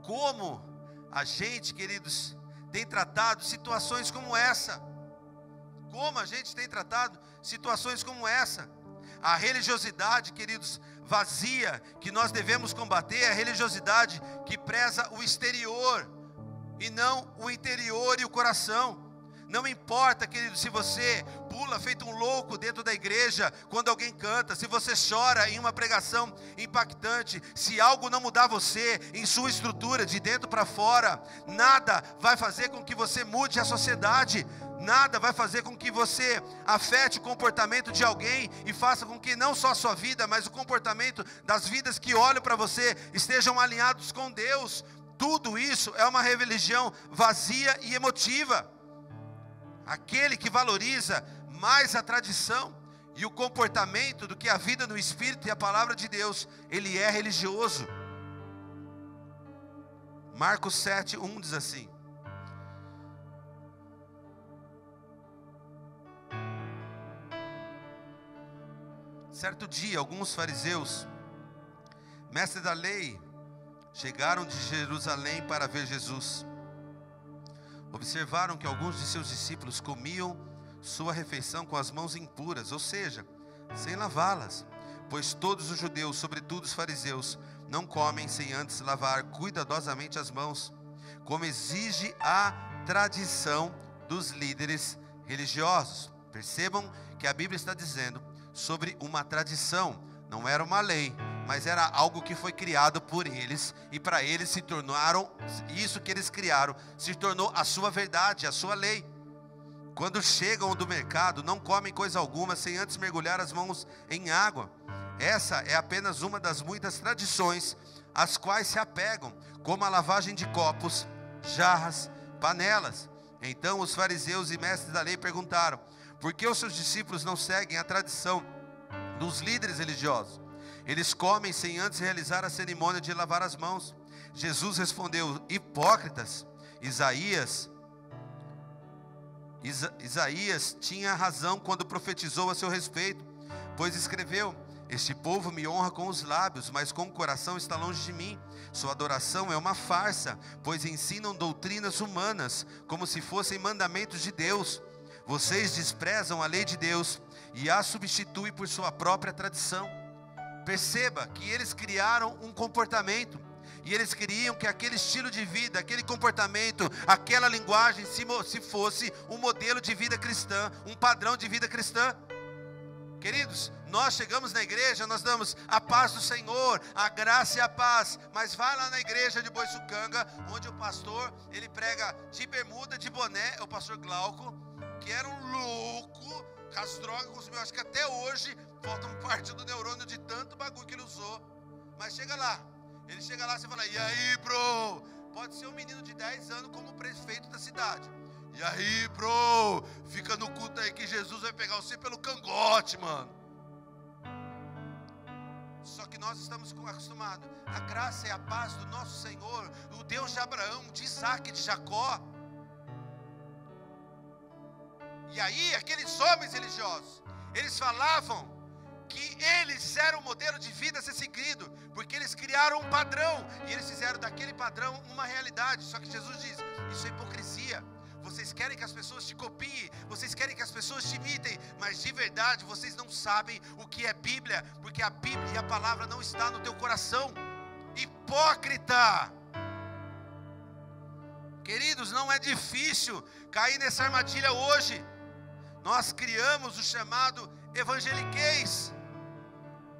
Como a gente, queridos, tem tratado situações como essa? Como a gente tem tratado situações como essa? A religiosidade, queridos, vazia, que nós devemos combater, é a religiosidade que preza o exterior e não o interior e o coração. Não importa, querido, se você pula feito um louco dentro da igreja quando alguém canta, se você chora em uma pregação impactante, se algo não mudar você em sua estrutura de dentro para fora, nada vai fazer com que você mude a sociedade, nada vai fazer com que você afete o comportamento de alguém e faça com que não só a sua vida, mas o comportamento das vidas que olham para você estejam alinhados com Deus. Tudo isso é uma religião vazia e emotiva. Aquele que valoriza mais a tradição e o comportamento do que a vida no Espírito e a palavra de Deus, ele é religioso. Marcos 7:1 diz assim: certo dia, alguns fariseus, mestres da lei, chegaram de Jerusalém para ver Jesus. Observaram que alguns de seus discípulos comiam sua refeição com as mãos impuras, ou seja, sem lavá-las, pois todos os judeus, sobretudo os fariseus, não comem sem antes lavar cuidadosamente as mãos, como exige a tradição dos líderes religiosos. Percebam que a Bíblia está dizendo sobre uma tradição, não era uma lei, mas era algo que foi criado por eles, e para eles se tornaram, isso que eles criaram, se tornou a sua verdade, a sua lei. Quando chegam do mercado, não comem coisa alguma sem antes mergulhar as mãos em água. Essa é apenas uma das muitas tradições às quais se apegam, como a lavagem de copos, jarras, panelas. Então os fariseus e mestres da lei perguntaram: por que os seus discípulos não seguem a tradição dos líderes religiosos? Eles comem sem antes realizar a cerimônia de lavar as mãos. Jesus respondeu: hipócritas, Isaías tinha razão quando profetizou a seu respeito, pois escreveu: este povo me honra com os lábios, mas com o coração está longe de mim. Sua adoração é uma farsa, pois ensinam doutrinas humanas, como se fossem mandamentos de Deus. Vocês desprezam a lei de Deus e a substituem por sua própria tradição. Perceba que eles criaram um comportamento, e eles queriam que aquele estilo de vida, aquele comportamento, aquela linguagem se fosse um modelo de vida cristã, um padrão de vida cristã. Queridos, nós chegamos na igreja, nós damos a paz do Senhor, a graça e a paz, mas vai lá na igreja de Boiçucanga, onde o pastor, ele prega de bermuda, de boné, é o pastor Glauco, que era um louco, com as drogas, consumiu, acho que até hoje falta parte do neurônio de tanto bagulho que ele usou. Mas chega lá, ele chega lá e você fala: e aí, bro? Pode ser um menino de 10 anos como prefeito da cidade. E aí, bro? Fica no culto aí que Jesus vai pegar você pelo cangote, mano. Só que nós estamos acostumados. A graça e a paz do nosso Senhor, o Deus de Abraão, de Isaac, de Jacó. E aí, aqueles homens religiosos, eles falavam que eles eram o modelo de vida a ser seguido, porque eles criaram um padrão, e eles fizeram daquele padrão uma realidade. Só que Jesus diz: isso é hipocrisia. Vocês querem que as pessoas te copiem, vocês querem que as pessoas te imitem, mas de verdade vocês não sabem o que é Bíblia, porque a Bíblia e a palavra não está no teu coração. Hipócrita! Queridos, não é difícil cair nessa armadilha hoje. Nós criamos o chamado evangeliquez.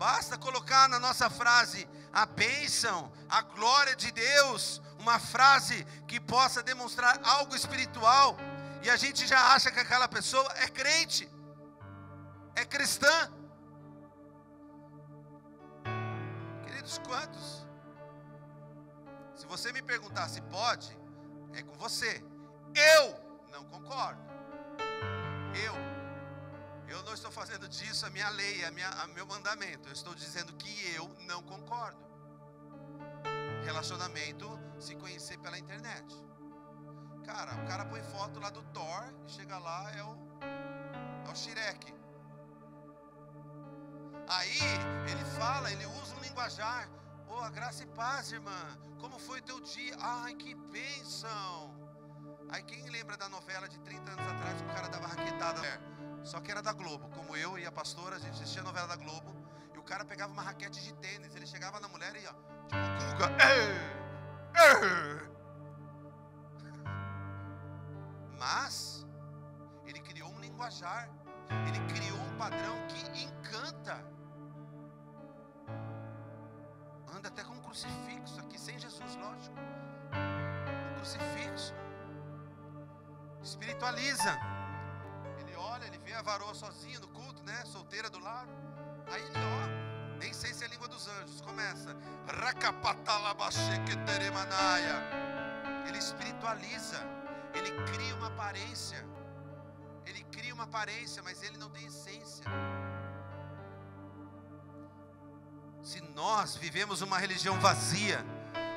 Basta colocar na nossa frase a bênção, a glória de Deus, uma frase que possa demonstrar algo espiritual, e a gente já acha que aquela pessoa é crente, é cristã. Queridos, quantos? Se você me perguntar se pode, é com você. Eu não concordo. Eu não estou fazendo disso a minha lei, a meu mandamento. Eu estou dizendo que eu não concordo. Relacionamento, se conhecer pela internet. Cara, o cara põe foto lá do Thor e chega lá, é o Shrek. Aí ele fala, ele usa um linguajar. A graça e paz, irmã. Como foi o teu dia? Ai, que bênção. Aí quem lembra da novela de 30 anos atrás que o cara dava raquetada? Só que era da Globo. Como eu e a pastora, a gente assistia a novela da Globo. E o cara pegava uma raquete de tênis. Ele chegava na mulher e ó, tipo Guga. Mas ele criou um linguajar. Ele criou um padrão que encanta. Anda até com um crucifixo aqui, sem Jesus, lógico. Um crucifixo. Espiritualiza. Ele olha, ele vê a varoa sozinha no culto, né? Solteira do lado. Aí ele, ó, nem sei se é a língua dos anjos. Começa. Ele espiritualiza. Ele cria uma aparência. Ele cria uma aparência, mas ele não tem essência. Se nós vivemos uma religião vazia,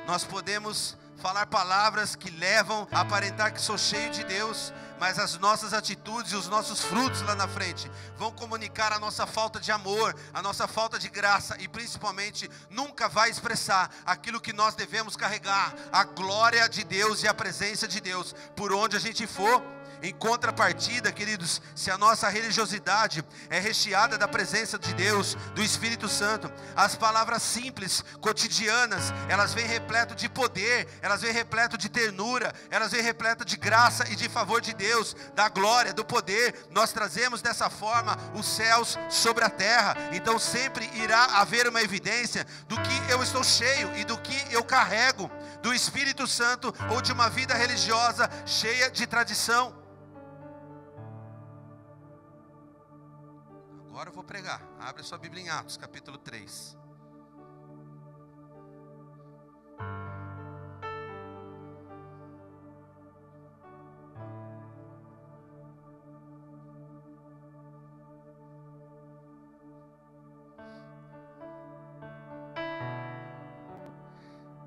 nós podemos falar palavras que levam a aparentar que sou cheio de Deus, mas as nossas atitudes e os nossos frutos lá na frente vão comunicar a nossa falta de amor, a nossa falta de graça, e principalmente nunca vai expressar aquilo que nós devemos carregar, a glória de Deus e a presença de Deus por onde a gente for. Em contrapartida, queridos, se a nossa religiosidade é recheada da presença de Deus, do Espírito Santo, as palavras simples, cotidianas, elas vêm repleto de poder, elas vêm repleto de ternura, elas vêm repleto de graça e de favor de Deus, da glória, do poder. Nós trazemos dessa forma os céus sobre a terra. Então sempre irá haver uma evidência do que eu estou cheio e do que eu carrego, do Espírito Santo ou de uma vida religiosa cheia de tradição. Agora eu vou pregar. Abre a sua Bíblia em Atos, capítulo 3.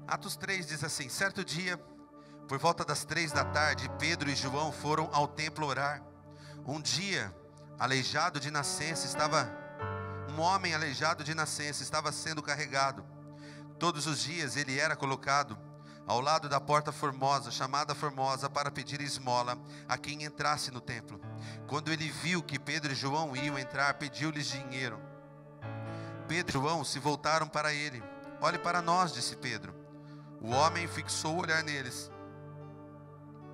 Atos 3 diz assim: certo dia, por volta das 3 da tarde, Pedro e João foram ao templo orar. Um dia, um homem aleijado de nascença estava sendo carregado. Todos os dias ele era colocado ao lado da porta formosa, chamada Formosa, para pedir esmola a quem entrasse no templo. Quando ele viu que Pedro e João iam entrar, pediu-lhes dinheiro. Pedro e João se voltaram para ele. Olhe para nós, disse Pedro. O homem fixou o olhar neles,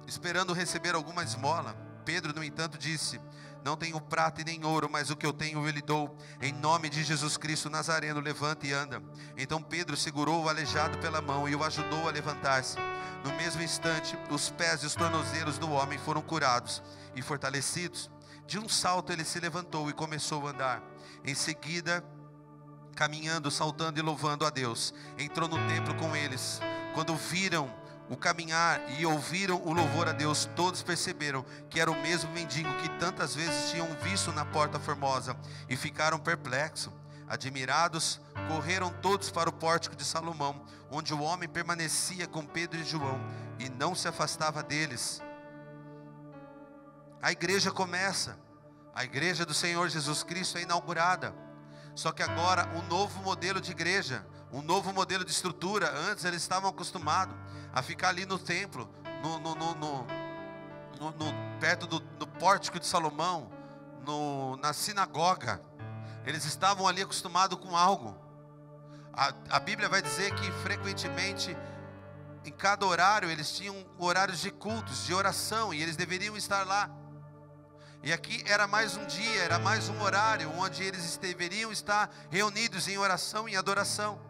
esperando receber alguma esmola. Pedro, no entanto, disse: não tenho prata e nem ouro, mas o que eu tenho eu lhe dou. Em nome de Jesus Cristo Nazareno, levanta e anda. Então Pedro segurou o aleijado pela mão e o ajudou a levantar-se. No mesmo instante, os pés e os tornozelos do homem foram curados e fortalecidos. De um salto ele se levantou e começou a andar. Em seguida, caminhando, saltando e louvando a Deus, entrou no templo com eles. Quando viram o caminhar e ouviram o louvor a Deus, todos perceberam que era o mesmo mendigo que tantas vezes tinham visto na porta formosa e ficaram perplexos. Admirados, correram todos para o pórtico de Salomão, onde o homem permanecia com Pedro e João e não se afastava deles. A igreja começa, a igreja do Senhor Jesus Cristo é inaugurada. Só que agora um novo modelo de igreja, um novo modelo de estrutura. Antes eles estavam acostumados a ficar ali no templo, perto do pórtico de Salomão, na sinagoga. Eles estavam ali acostumados com algo. A Bíblia vai dizer que frequentemente, em cada horário, eles tinham horários de cultos, de oração, e eles deveriam estar lá. E aqui era mais um dia, era mais um horário onde eles deveriam estar reunidos em oração e adoração.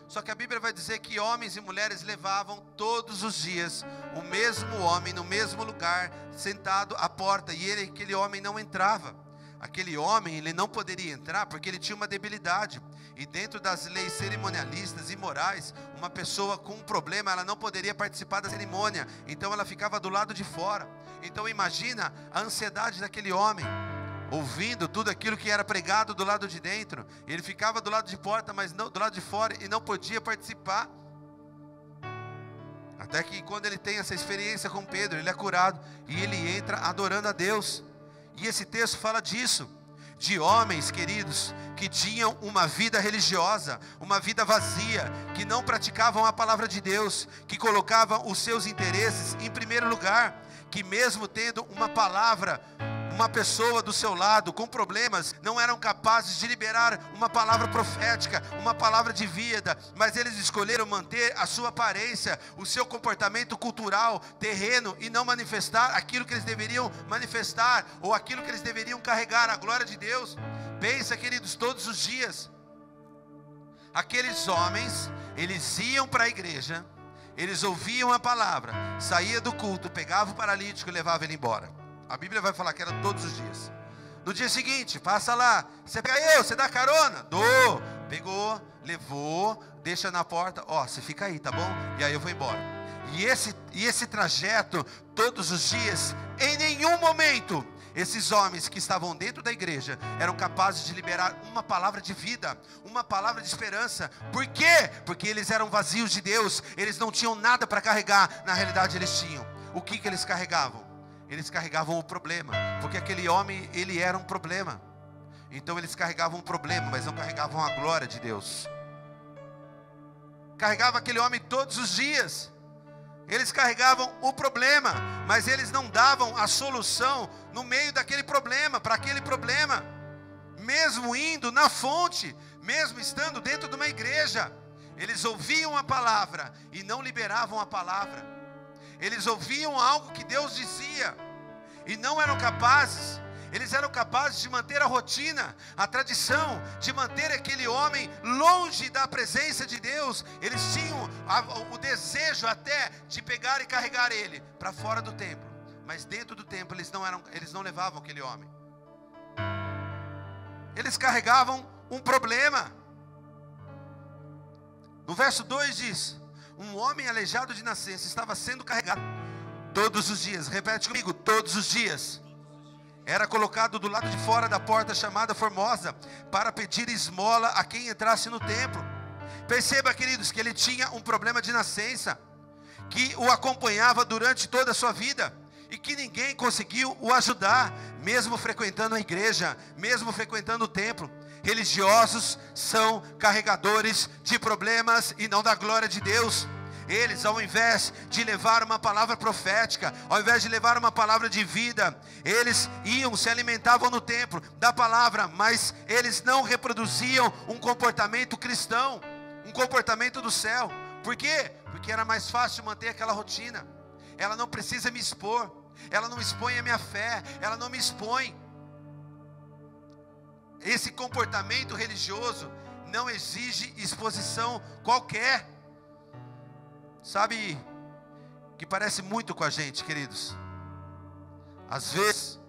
Só que a Bíblia vai dizer que homens e mulheres levavam todos os dias o mesmo homem no mesmo lugar, sentado à porta, e aquele homem não entrava. Aquele homem, ele não poderia entrar porque ele tinha uma debilidade. E dentro das leis cerimonialistas e morais, uma pessoa com um problema, ela não poderia participar da cerimônia. Então ela ficava do lado de fora. Então imagina a ansiedade daquele homem, ouvindo tudo aquilo que era pregado do lado de dentro. Ele ficava do lado de porta, mas não do lado de fora, e não podia participar. Até que quando ele tem essa experiência com Pedro, ele é curado e ele entra adorando a Deus. E esse texto fala disso, de homens, queridos, que tinham uma vida religiosa, uma vida vazia, que não praticavam a palavra de Deus, que colocavam os seus interesses em primeiro lugar, que mesmo tendo uma palavra, uma pessoa do seu lado com problemas, não eram capazes de liberar uma palavra profética, uma palavra de vida, mas eles escolheram manter a sua aparência, o seu comportamento cultural, terreno, e não manifestar aquilo que eles deveriam manifestar, ou aquilo que eles deveriam carregar, a glória de Deus. Pensa, queridos, todos os dias, aqueles homens, eles iam para a igreja, eles ouviam a palavra, saía do culto, pegava o paralítico e levava ele embora. A Bíblia vai falar que era todos os dias. No dia seguinte, passa lá, você pega você dá carona? Dou. Pegou, levou, deixa na porta, você fica aí, tá bom? E aí eu vou embora. E esse trajeto, todos os dias, em nenhum momento, esses homens que estavam dentro da igreja eram capazes de liberar uma palavra de vida, uma palavra de esperança. Por quê? Porque eles eram vazios de Deus, eles não tinham nada para carregar. Na realidade eles tinham. O que eles carregavam? Eles carregavam o problema, porque aquele homem, ele era um problema. Então eles carregavam um problema, mas não carregavam a glória de Deus. Carregava aquele homem todos os dias. Eles carregavam o problema, mas eles não davam a solução no meio daquele problema, para aquele problema. Mesmo indo na fonte, mesmo estando dentro de uma igreja, eles ouviam a palavra e não liberavam a palavra. Eles ouviam algo que Deus dizia e não eram capazes. Eles eram capazes de manter a rotina, a tradição, de manter aquele homem longe da presença de Deus. Eles tinham o desejo até de pegar e carregar ele para fora do templo, mas dentro do templo eles não levavam aquele homem. Eles carregavam um problema. No verso 2 diz: um homem aleijado de nascença estava sendo carregado todos os dias. Repete comigo: todos os dias. Era colocado do lado de fora da porta chamada Formosa, para pedir esmola a quem entrasse no templo. Perceba, queridos, que ele tinha um problema de nascença, que o acompanhava durante toda a sua vida, e que ninguém conseguiu o ajudar, mesmo frequentando a igreja, mesmo frequentando o templo. Religiosos são carregadores de problemas e não da glória de Deus. Eles, ao invés de levar uma palavra profética, ao invés de levar uma palavra de vida, eles iam, se alimentavam no templo da palavra, mas eles não reproduziam um comportamento cristão, um comportamento do céu. Por quê? Porque era mais fácil manter aquela rotina. Ela não precisa me expor, ela não expõe a minha fé, ela não me expõe. Esse comportamento religioso não exige exposição qualquer. Sabe que parece muito com a gente, queridos. Às vezes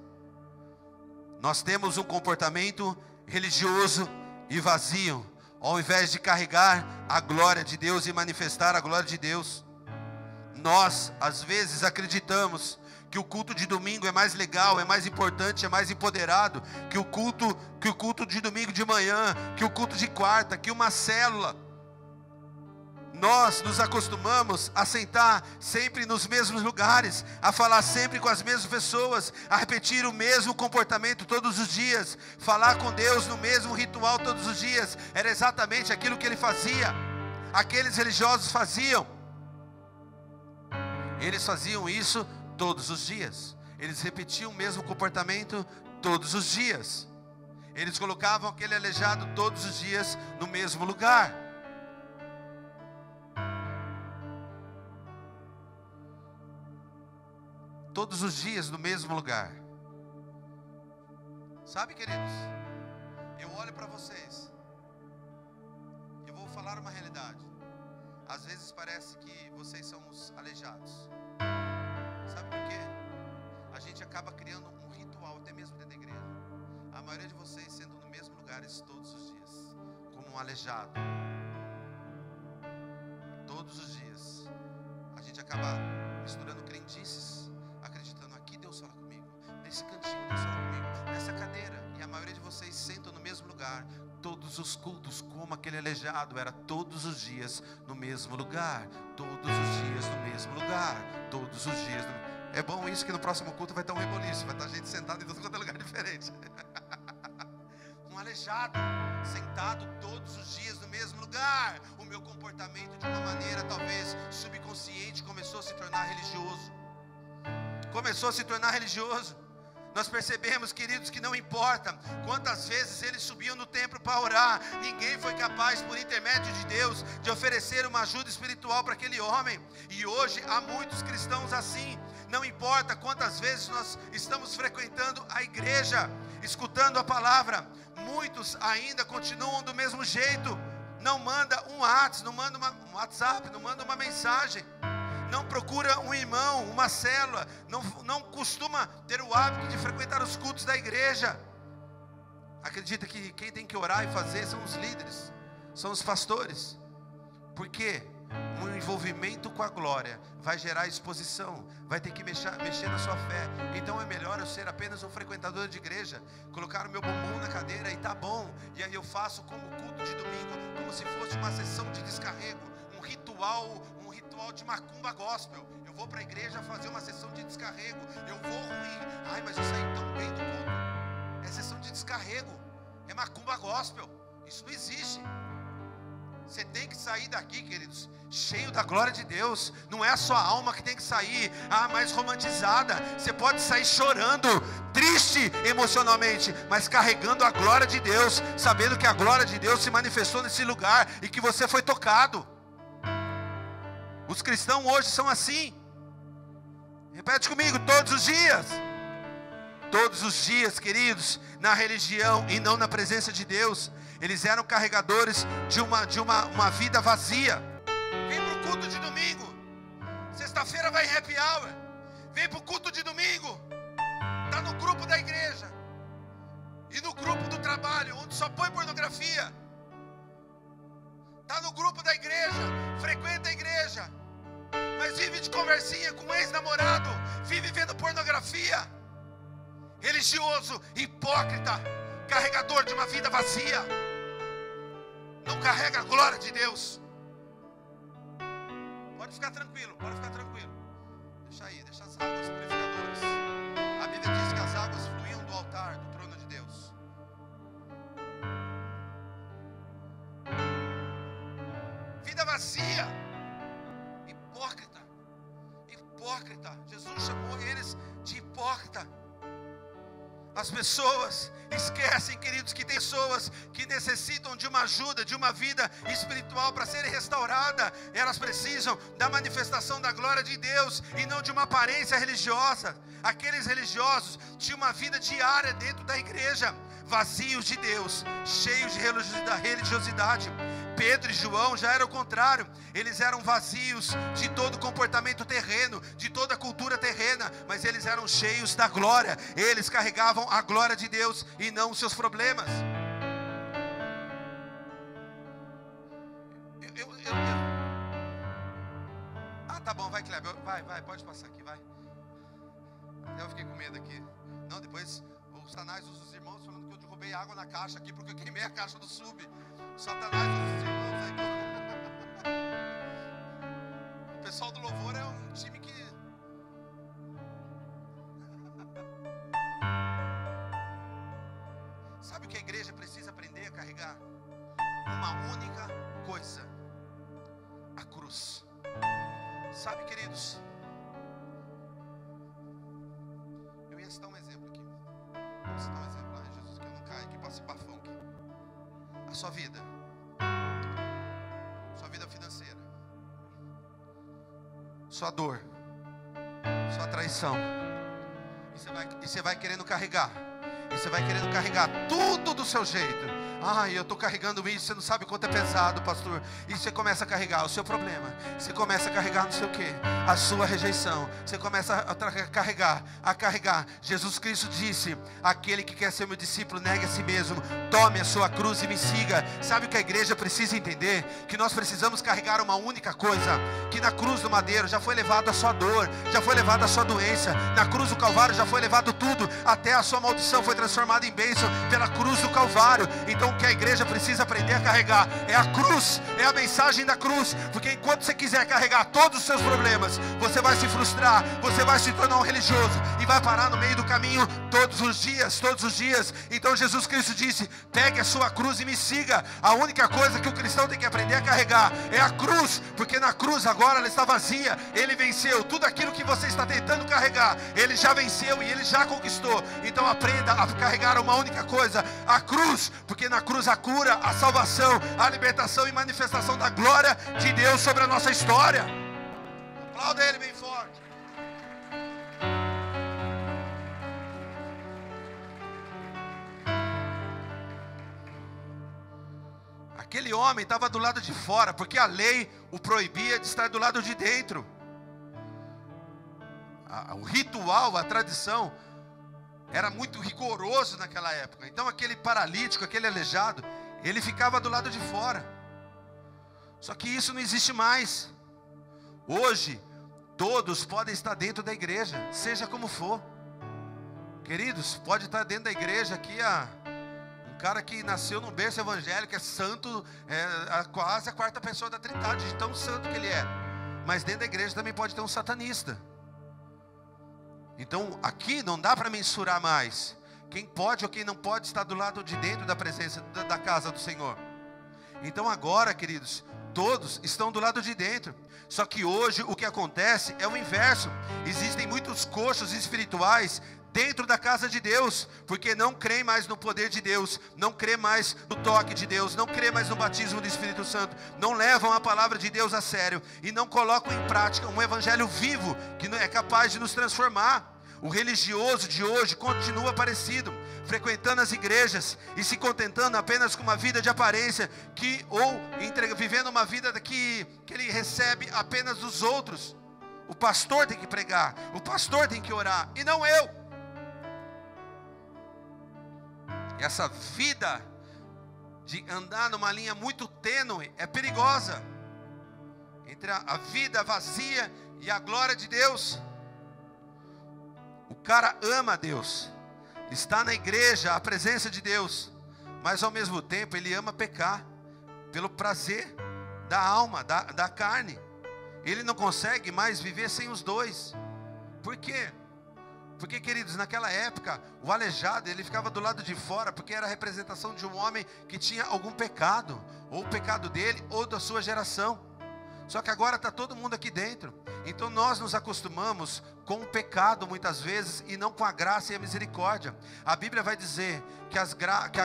nós temos um comportamento religioso e vazio, ao invés de carregar a glória de Deus e manifestar a glória de Deus. Nós às vezes acreditamos que o culto de domingo é mais legal, é mais importante, é mais empoderado que o culto de domingo de manhã, que o culto de quarta, que uma célula. Nós nos acostumamos a sentar sempre nos mesmos lugares, a falar sempre com as mesmas pessoas, a repetir o mesmo comportamento todos os dias, falar com Deus no mesmo ritual todos os dias. Era exatamente aquilo que ele fazia, aqueles religiosos faziam. Eles faziam isso todos os dias, eles repetiam o mesmo comportamento todos os dias. Eles colocavam aquele aleijado todos os dias no mesmo lugar. Todos os dias no mesmo lugar. Sabe, queridos, eu olho para vocês, eu vou falar uma realidade. Às vezes parece que vocês são os aleijados. Sabe por quê? A gente acaba criando um ritual, até mesmo dentro da igreja. A maioria de vocês sendo no mesmo lugar todos os dias, como um aleijado. Todos os dias a gente acaba misturando crendices, acreditando: aqui Deus fala comigo, nesse cantinho Deus fala comigo, nessa cadeira. E a maioria de vocês sentam no mesmo lugar. Todos os cultos, como aquele aleijado, era todos os dias no mesmo lugar. Todos os dias no mesmo lugar. Todos os dias É bom isso, que no próximo culto vai estar um reboliço, vai estar gente sentada em todo quanto é lugar diferente. Um aleijado, sentado todos os dias no mesmo lugar. O meu comportamento, de uma maneira talvez subconsciente, começou a se tornar religioso. Começou a se tornar religioso. Nós percebemos, queridos, que não importa quantas vezes eles subiam no templo para orar, ninguém foi capaz, por intermédio de Deus, de oferecer uma ajuda espiritual para aquele homem. E hoje há muitos cristãos assim. Não importa quantas vezes nós estamos frequentando a igreja, escutando a palavra, muitos ainda continuam do mesmo jeito. Não manda um WhatsApp, não manda uma mensagem, não procura um irmão, uma célula, não costuma ter o hábito de frequentar os cultos da igreja. Acredita que quem tem que orar e fazer são os líderes, são os pastores. Por quê? Um envolvimento com a glória vai gerar exposição, vai ter que mexer na sua fé. Então é melhor eu ser apenas um frequentador de igreja, colocar o meu bumbum na cadeira e tá bom. E aí eu faço como culto de domingo, como se fosse uma sessão de descarrego, um ritual de macumba gospel. Eu vou para a igreja fazer uma sessão de descarrego, eu vou ruim. Ai, mas eu saí tão bem do culto. É sessão de descarrego, é macumba gospel. Isso não existe. Você tem que sair daqui, queridos, cheio da glória de Deus. Não é a sua alma que tem que sair mais romantizada. Você pode sair chorando, triste emocionalmente, mas carregando a glória de Deus, sabendo que a glória de Deus se manifestou nesse lugar e que você foi tocado. Os cristãos hoje são assim. Repete comigo: todos os dias. Todos os dias, queridos, na religião e não na presença de Deus. Eles eram carregadores de uma vida vazia. Vem para o culto de domingo. Sexta-feira vai em happy hour. Vem para o culto de domingo. Está no grupo da igreja. E no grupo do trabalho, onde só põe pornografia. Está no grupo da igreja. Frequenta a igreja. Mas vive de conversinha com um ex-namorado. Vive vendo pornografia. Religioso, hipócrita, carregador de uma vida vazia. Não carrega a glória de Deus. Pode ficar tranquilo, pode ficar tranquilo. Deixa aí, deixa as águas purificadoras. A Bíblia diz que as águas fluíam do altar, do trono de Deus. Vida vazia. Hipócrita. Hipócrita. Jesus chamou eles de hipócrita. As pessoas esquecem, queridos, que tem pessoas que necessitam de uma ajuda, de uma vida espiritual para serem restaurada. Elas precisam da manifestação da glória de Deus e não de uma aparência religiosa. Aqueles religiosos tinham uma vida diária dentro da igreja, vazios de Deus, cheios de religiosidade. Pedro e João já era o contrário. Eles eram vazios de todo comportamento terreno, de toda cultura terrena, mas eles eram cheios da glória. Eles carregavam a glória de Deus e não os seus problemas. Tá bom, vai, Kleber, vai, pode passar aqui, vai. Eu fiquei com medo aqui. Não, depois os Satanás, os irmãos falando que eu derrubei água na caixa aqui porque eu queimei a caixa do sub. Satanás, os irmãos aí. O pessoal do louvor é um time que... Sabe o que a igreja precisa aprender a carregar? Uma única coisa: a cruz. Sabe, queridos, eu ia citar um exemplo aqui. Vou citar um exemplo lá, Jesus, que eu não caio aqui, passe bafão aqui. A sua vida financeira, sua dor, sua traição, e você vai querendo carregar. E você vai querendo carregar tudo do seu jeito. Eu estou carregando isso, você não sabe o quanto é pesado, pastor. E você começa a carregar o seu problema. Você começa a carregar não sei o que, a sua rejeição. Você começa a carregar. Jesus Cristo disse: aquele que quer ser meu discípulo, negue a si mesmo, tome a sua cruz e me siga. Sabe o que a igreja precisa entender? Que nós precisamos carregar uma única coisa. Que na cruz do madeiro já foi levado a sua dor, já foi levado a sua doença. Na cruz do Calvário já foi levado tudo. Até a sua maldição foi transformada em bênção pela cruz do Calvário. Então o que a igreja precisa aprender a carregar é a cruz, é a mensagem da cruz. Porque enquanto você quiser carregar todos os seus problemas, você vai se frustrar, você vai se tornar um religioso e vai parar no meio do caminho todos os dias. Então Jesus Cristo disse: pegue a sua cruz e me siga. A única coisa que o cristão tem que aprender a carregar é a cruz, porque na cruz agora ela está vazia. Ele venceu tudo aquilo que você está tentando carregar, ele já venceu e ele já conquistou. Então aprenda a carregar uma única coisa, a cruz, porque na cruz a cura, a salvação, a libertação e manifestação da glória de Deus sobre a nossa história. Aplauda ele bem forte. Aquele homem estava do lado de fora, porque a lei o proibia de estar do lado de dentro. O ritual, a tradição era muito rigoroso naquela época. Então aquele paralítico, aquele aleijado, ele ficava do lado de fora. Só que isso não existe mais. Hoje todos podem estar dentro da igreja, seja como for. Queridos, pode estar dentro da igreja aqui um cara que nasceu num berço evangélico, é santo, quase a quarta pessoa da Trindade, de tão santo que ele é. Mas dentro da igreja também pode ter um satanista. Então aqui não dá para mensurar mais quem pode ou quem não pode estar do lado de dentro da presença da casa do Senhor. Então agora, queridos, todos estão do lado de dentro. Só que hoje o que acontece é o inverso. Existem muitos coxos espirituais dentro da casa de Deus, porque não creem mais no poder de Deus, não creem mais no toque de Deus, não creem mais no batismo do Espírito Santo, não levam a palavra de Deus a sério e não colocam em prática um evangelho vivo que é capaz de nos transformar. O religioso de hoje continua parecido, frequentando as igrejas e se contentando apenas com uma vida de aparência, vivendo uma vida que ele recebe apenas dos outros. O pastor tem que pregar, o pastor tem que orar, e não eu. Essa vida de andar numa linha muito tênue é perigosa, entre a vida vazia e a glória de Deus. O cara ama Deus, está na igreja, a presença de Deus, mas ao mesmo tempo ele ama pecar, pelo prazer da alma, da carne. Ele não consegue mais viver sem os dois. Por quê? Porque, queridos, naquela época, o aleijado, ele ficava do lado de fora, porque era a representação de um homem que tinha algum pecado, ou o pecado dele, ou da sua geração. Só que agora está todo mundo aqui dentro. Então nós nos acostumamos com o pecado muitas vezes e não com a graça e a misericórdia. A Bíblia vai dizer que a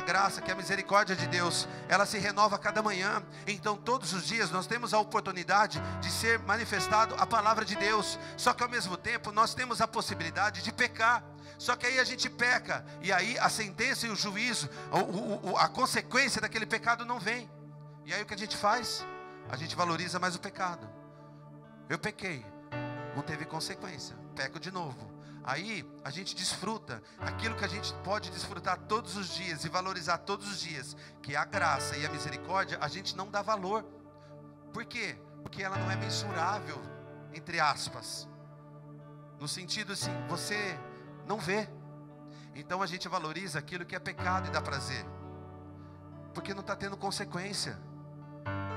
graça, que a misericórdia de Deus, ela se renova a cada manhã. Então todos os dias nós temos a oportunidade de ser manifestado a palavra de Deus. Só que ao mesmo tempo nós temos a possibilidade de pecar. Só que aí a gente peca e aí a sentença e o juízo, a consequência daquele pecado não vem. E aí o que a gente faz? A gente valoriza mais o pecado. Eu pequei, não teve consequência, peco de novo. Aí a gente desfruta aquilo que a gente pode desfrutar todos os dias e valorizar todos os dias, que é a graça e a misericórdia. A gente não dá valor. Por quê? Porque ela não é mensurável, entre aspas, no sentido assim, você não vê. Então a gente valoriza aquilo que é pecado e dá prazer, porque não está tendo consequência.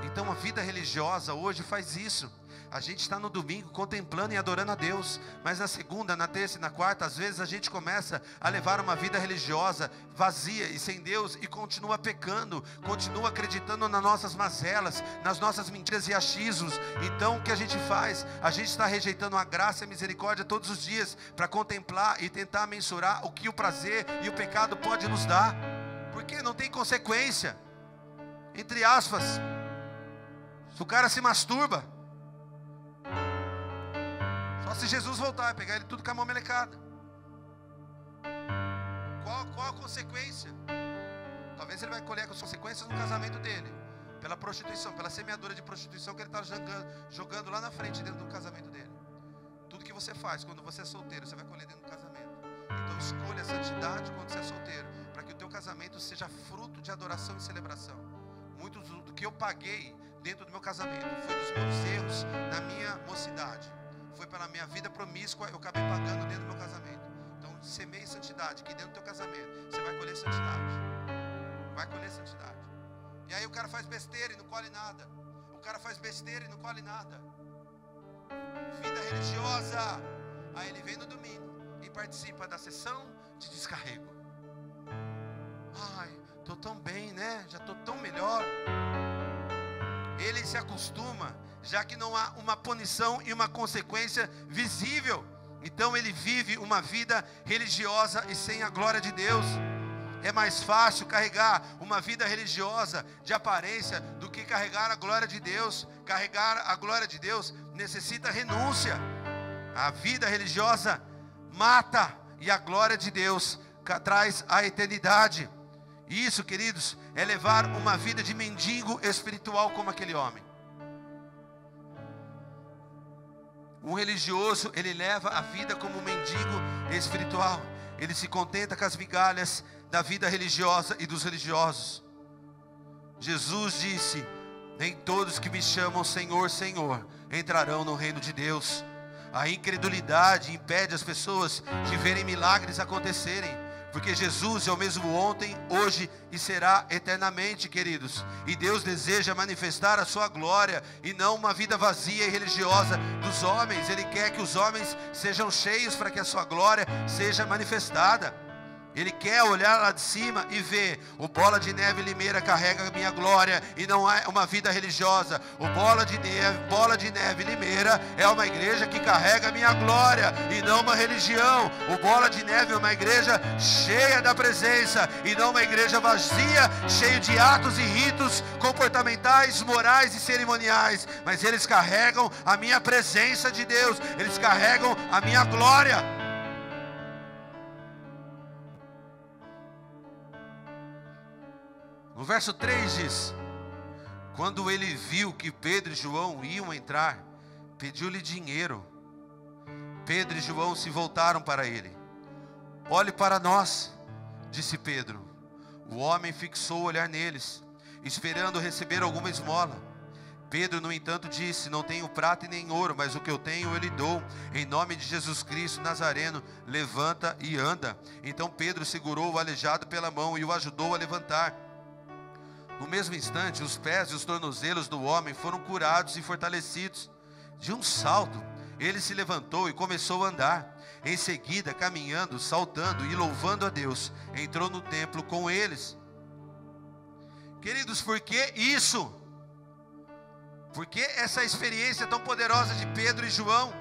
Então a vida religiosa hoje faz isso. A gente está no domingo contemplando e adorando a Deus, mas na segunda, na terça e na quarta, às vezes a gente começa a levar uma vida religiosa vazia e sem Deus, e continua pecando, continua acreditando nas nossas mazelas, nas nossas mentiras e achismos. Então o que a gente faz? A gente está rejeitando a graça e a misericórdia todos os dias, para contemplar e tentar mensurar o que o prazer e o pecado pode nos dar, porque não tem consequência, entre aspas. Se o cara se masturba, só se Jesus voltar e pegar ele tudo com a mão melecada. Qual a uma consequência. Talvez ele vai colher as consequências no casamento dele, pela prostituição, pela semeadura de prostituição que ele está jogando lá na frente dentro do casamento dele. Tudo que você faz quando você é solteiro, você vai colher dentro do casamento. Então escolha a santidade quando você é solteiro, para que o teu casamento seja fruto de adoração e celebração. Muito do que eu paguei dentro do meu casamento foi dos meus erros na minha mocidade, foi pela minha vida promíscua, eu acabei pagando dentro do meu casamento. Então semeie santidade, que dentro do teu casamento você vai colher santidade. Vai colher santidade. E aí o cara faz besteira e não colhe nada. O cara faz besteira e não colhe nada. Vida religiosa. Aí ele vem no domingo e participa da sessão de descarrego. Ai, estou tão bem, né? Já estou tão melhor. Ele se acostuma, já que não há uma punição e uma consequência visível. Então ele vive uma vida religiosa e sem a glória de Deus. É mais fácil carregar uma vida religiosa de aparência do que carregar a glória de Deus. Carregar a glória de Deus necessita renúncia. A vida religiosa mata e a glória de Deus traz a eternidade. Isso, queridos, é levar uma vida de mendigo espiritual como aquele homem. Um religioso, ele leva a vida como um mendigo espiritual. Ele se contenta com as migalhas da vida religiosa e dos religiosos. Jesus disse: nem todos que me chamam Senhor, Senhor entrarão no reino de Deus. A incredulidade impede as pessoas de verem milagres acontecerem, porque Jesus é o mesmo ontem, hoje e será eternamente, queridos. E Deus deseja manifestar a sua glória e não uma vida vazia e religiosa dos homens. Ele quer que os homens sejam cheios para que a sua glória seja manifestada. Ele quer olhar lá de cima e ver: o Bola de Neve Limeira carrega a minha glória e não é uma vida religiosa. O Bola de Neve Limeira é uma igreja que carrega a minha glória e não uma religião. O Bola de Neve é uma igreja cheia da presença e não uma igreja vazia, cheia de atos e ritos comportamentais, morais e cerimoniais. Mas eles carregam a minha presença de Deus, eles carregam a minha glória. No verso 3 diz: quando ele viu que Pedro e João iam entrar, pediu-lhe dinheiro. Pedro e João se voltaram para ele. Olhe para nós, disse Pedro. O homem fixou o olhar neles, esperando receber alguma esmola. Pedro, no entanto, disse: não tenho prata e nem ouro, mas o que eu tenho eu lhe dou. Em nome de Jesus Cristo Nazareno, levanta e anda. Então Pedro segurou o aleijado pela mão e o ajudou a levantar. No mesmo instante, os pés e os tornozelos do homem foram curados e fortalecidos. De um salto, ele se levantou e começou a andar. Em seguida, caminhando, saltando e louvando a Deus, entrou no templo com eles. Queridos, por que isso? Por que essa experiência tão poderosa de Pedro e João?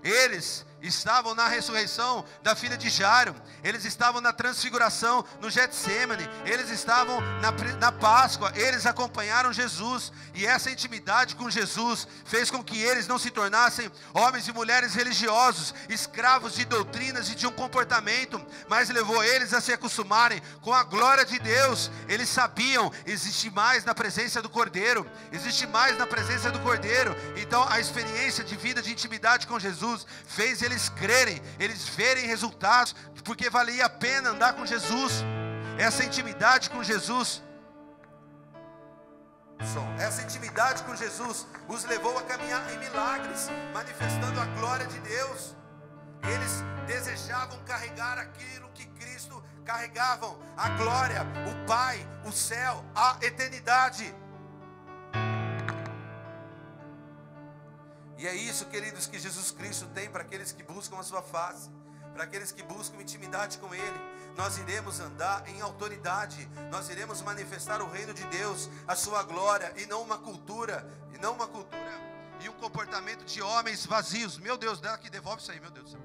Eles estavam na ressurreição da filha de Jairo, eles estavam na transfiguração no Getsêmani, eles estavam na Páscoa, eles acompanharam Jesus, e essa intimidade com Jesus fez com que eles não se tornassem homens e mulheres religiosos, escravos de doutrinas e de um comportamento, mas levou eles a se acostumarem com a glória de Deus. Eles sabiam: existe mais na presença do Cordeiro, existe mais na presença do Cordeiro. Então a experiência de vida, de intimidade com Jesus, fez eles crerem, eles verem resultados, porque valia a pena andar com Jesus. Essa intimidade com Jesus, essa intimidade com Jesus os levou a caminhar em milagres, manifestando a glória de Deus. Eles desejavam carregar aquilo que Cristo carregavam: a glória, o Pai, o céu, a eternidade. E é isso, queridos, que Jesus Cristo tem para aqueles que buscam a sua face, para aqueles que buscam intimidade com Ele. Nós iremos andar em autoridade, nós iremos manifestar o reino de Deus, a sua glória, e não uma cultura e um comportamento de homens vazios. Meu Deus, dá aqui, devolve isso aí, meu Deus do céu.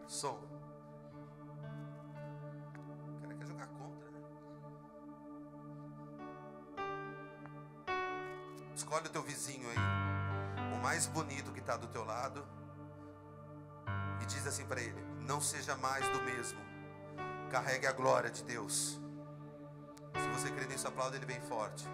Som. O cara quer jogar contra, né? Escolhe o teu vizinho aí, o mais bonito que está do teu lado, e diz assim para ele: não seja mais do mesmo. carregue a glória de Deus. Se você crê nisso, aplauda Ele bem forte.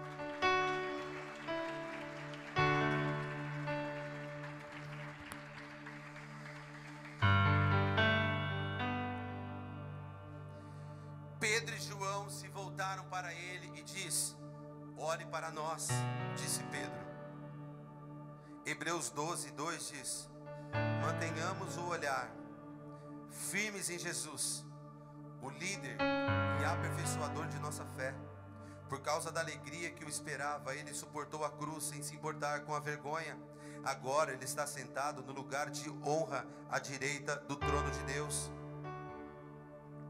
Pedro e João se voltaram para ele e disse: olhe para nós, disse Pedro. Hebreus 12:2 diz: mantenhamos o olhar firmes em Jesus, o líder e aperfeiçoador de nossa fé. Por causa da alegria que o esperava, ele suportou a cruz sem se importar com a vergonha. Agora ele está sentado no lugar de honra à direita do trono de Deus.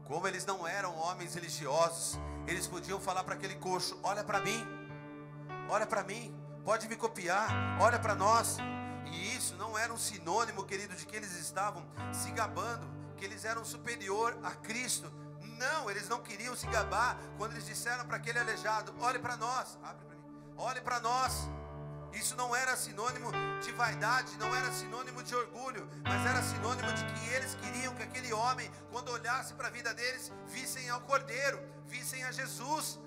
Como eles não eram homens religiosos, eles podiam falar para aquele coxo: olha para mim, pode me copiar, olha para nós. E isso não era um sinônimo, querido, de que eles estavam se gabando, que eles eram superior a Cristo. Não, eles não queriam se gabar quando eles disseram para aquele aleijado: olhe para nós, abre para mim, olhe para nós. Isso não era sinônimo de vaidade, não era sinônimo de orgulho, mas era sinônimo de que eles queriam que aquele homem, quando olhasse para a vida deles, vissem ao Cordeiro, vissem a Jesus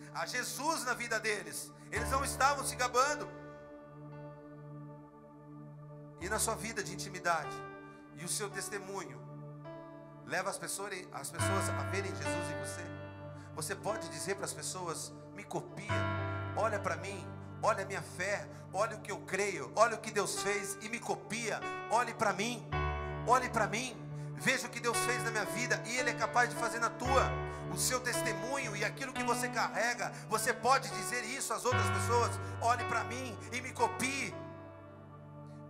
na vida deles. Eles não estavam se gabando. E na sua vida de intimidade, e o seu testemunho leva as pessoas a verem Jesus em você. Você pode dizer para as pessoas: me copia, olha para mim, olha a minha fé, olha o que eu creio, olha o que Deus fez e me copia. Olhe para mim, veja o que Deus fez na minha vida e Ele é capaz de fazer na tua. O seu testemunho e aquilo que você carrega, você pode dizer isso às outras pessoas: olhe para mim e me copie.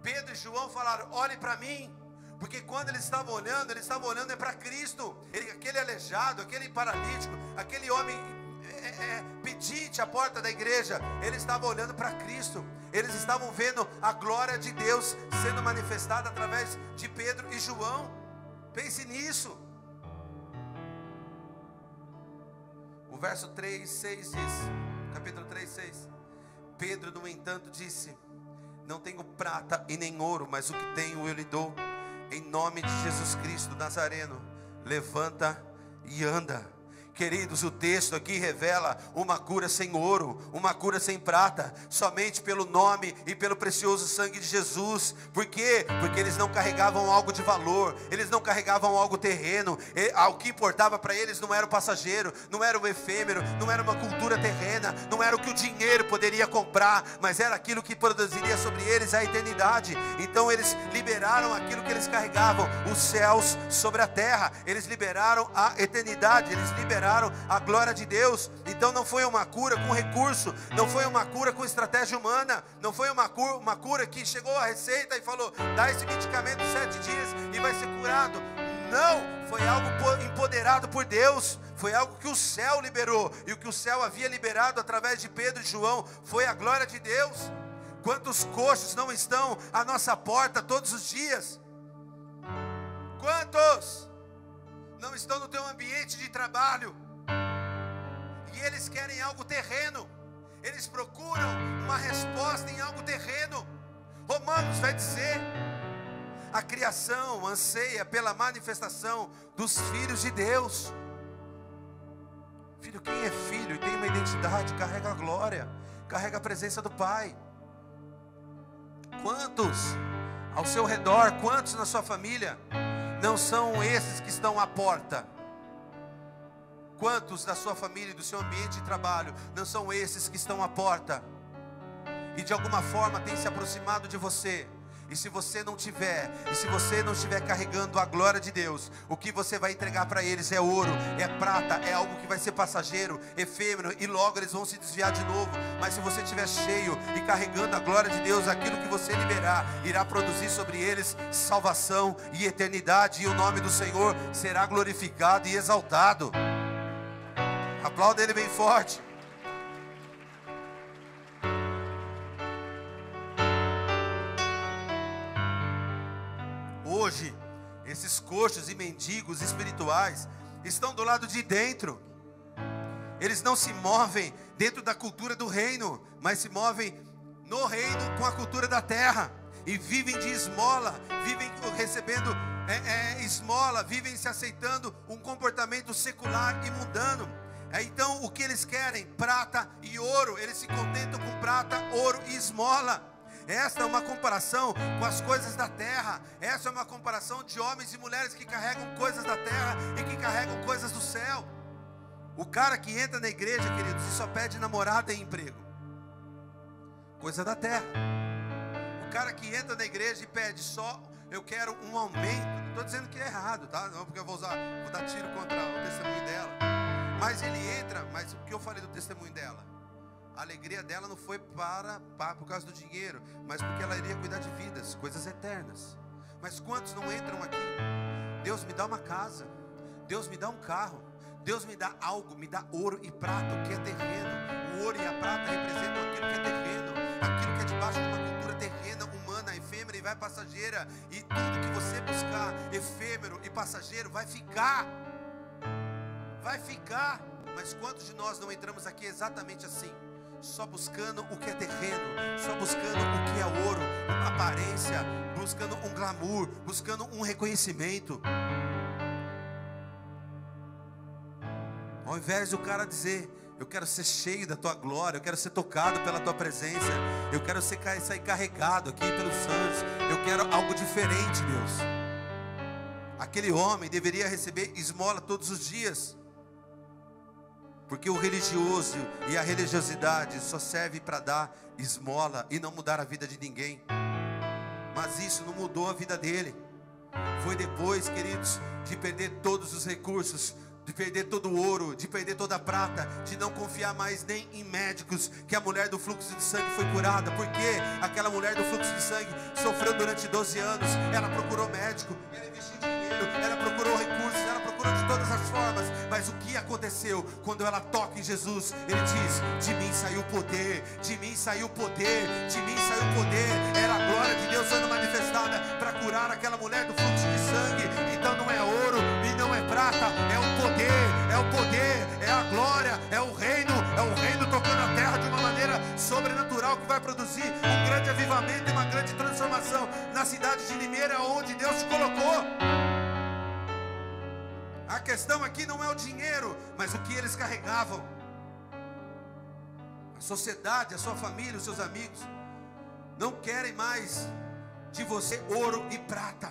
Pedro e João falaram: olhe para mim. Porque quando eles estavam olhando é para Cristo. Aquele aleijado, aquele paralítico, aquele homem pedinte à porta da igreja, eles estavam olhando para Cristo. Eles estavam vendo a glória de Deus sendo manifestada através de Pedro e João. Pense nisso. O verso 3:6 diz, capítulo 3:6: Pedro, no entanto, disse: não tenho prata e nem ouro, mas o que tenho eu lhe dou. Em nome de Jesus Cristo Nazareno, levanta e anda. Queridos, o texto aqui revela uma cura sem ouro, uma cura sem prata, somente pelo nome e pelo precioso sangue de Jesus. Por quê? Porque eles não carregavam algo de valor, eles não carregavam algo terreno. O que importava para eles não era o passageiro, não era o efêmero, não era uma cultura terrena, não era o que o dinheiro poderia comprar, mas era aquilo que produziria sobre eles a eternidade. Então eles liberaram aquilo que eles carregavam, os céus sobre a terra. Eles liberaram a eternidade, eles liberaram a glória de Deus. Então não foi uma cura com recurso, não foi uma cura com estratégia humana, não foi uma cura que chegou a receita e falou: dá esse medicamento 7 dias e vai ser curado. Não, foi algo empoderado por Deus, foi algo que o céu liberou, e o que o céu havia liberado através de Pedro e João foi a glória de Deus. Quantos coxos não estão à nossa porta todos os dias? Quantos não estão no teu ambiente de trabalho e eles querem algo terreno, eles procuram uma resposta em algo terreno? Romanos vai dizer: a criação anseia pela manifestação dos filhos de Deus. Filho, quem é filho e tem uma identidade, carrega a glória, carrega a presença do Pai. Quantos ao seu redor, quantos na sua família não são esses que estão à porta? Quantos da sua família e do seu ambiente de trabalho não são esses que estão à porta? E de alguma forma têm se aproximado de você. E se você não estiver carregando a glória de Deus, o que você vai entregar para eles é ouro, é prata, é algo que vai ser passageiro, efêmero, e logo eles vão se desviar de novo. Mas se você estiver cheio e carregando a glória de Deus, aquilo que você liberar irá produzir sobre eles salvação e eternidade, e o nome do Senhor será glorificado e exaltado. Aplauda Ele bem forte. Hoje, esses coxos e mendigos espirituais estão do lado de dentro. Eles não se movem dentro da cultura do reino, mas se movem no reino com a cultura da terra. E vivem de esmola, vivem recebendo esmola, vivem se aceitando um comportamento secular e mundano. Então o que eles querem? Prata e ouro. Eles se contentam com prata, ouro e esmola. Esta é uma comparação com as coisas da terra. Essa é uma comparação de homens e mulheres que carregam coisas da terra e que carregam coisas do céu. O cara que entra na igreja, queridos, e só pede namorada e emprego, coisa da terra. O cara que entra na igreja e pede só, eu quero um aumento. Não estou dizendo que é errado, tá? Não, porque eu vou dar tiro contra o testemunho dela. Mas ele entra, mas o que eu falei do testemunho dela? A alegria dela não foi por causa do dinheiro, mas porque ela iria cuidar de vidas, coisas eternas. Mas quantos não entram aqui? Deus me dá uma casa, Deus me dá um carro, Deus me dá algo, me dá ouro e prata, o que é terreno. O ouro e a prata representam aquilo que é terreno, aquilo que é debaixo de uma cultura terrena, humana, efêmera e vai passageira. E tudo que você buscar efêmero e passageiro vai ficar. Vai ficar. Mas quantos de nós não entramos aqui exatamente assim? Só buscando o que é terreno, só buscando o que é ouro, uma aparência, buscando um glamour, buscando um reconhecimento. Ao invés do cara dizer, eu quero ser cheio da tua glória, eu quero ser tocado pela tua presença, eu quero sair carregado aqui pelos santos, eu quero algo diferente, Deus. Aquele homem deveria receber esmola todos os dias, porque o religioso e a religiosidade só serve para dar esmola e não mudar a vida de ninguém. Mas isso não mudou a vida dele. Foi depois, queridos, de perder todos os recursos, de perder todo o ouro, de perder toda a prata, de não confiar mais nem em médicos, que a mulher do fluxo de sangue foi curada. Porque aquela mulher do fluxo de sangue sofreu durante 12 anos. Ela procurou médico, ela investiu dinheiro, ela procurou recursos, ela procurou de todas as formas. Mas o que aconteceu? Quando ela toca em Jesus, ele diz, de mim saiu o poder, de mim saiu o poder, de mim saiu o poder. Era a glória de Deus sendo manifestada para curar aquela mulher do fluxo de sangue. Então não é ouro e não é prata, é o poder, é a glória, é o reino tocando a terra de uma maneira sobrenatural, que vai produzir um grande avivamento e uma grande transformação na cidade de Limeira, onde Deus te colocou. A questão aqui não é o dinheiro, mas o que eles carregavam. A sociedade, a sua família, os seus amigos não querem mais de você ouro e prata.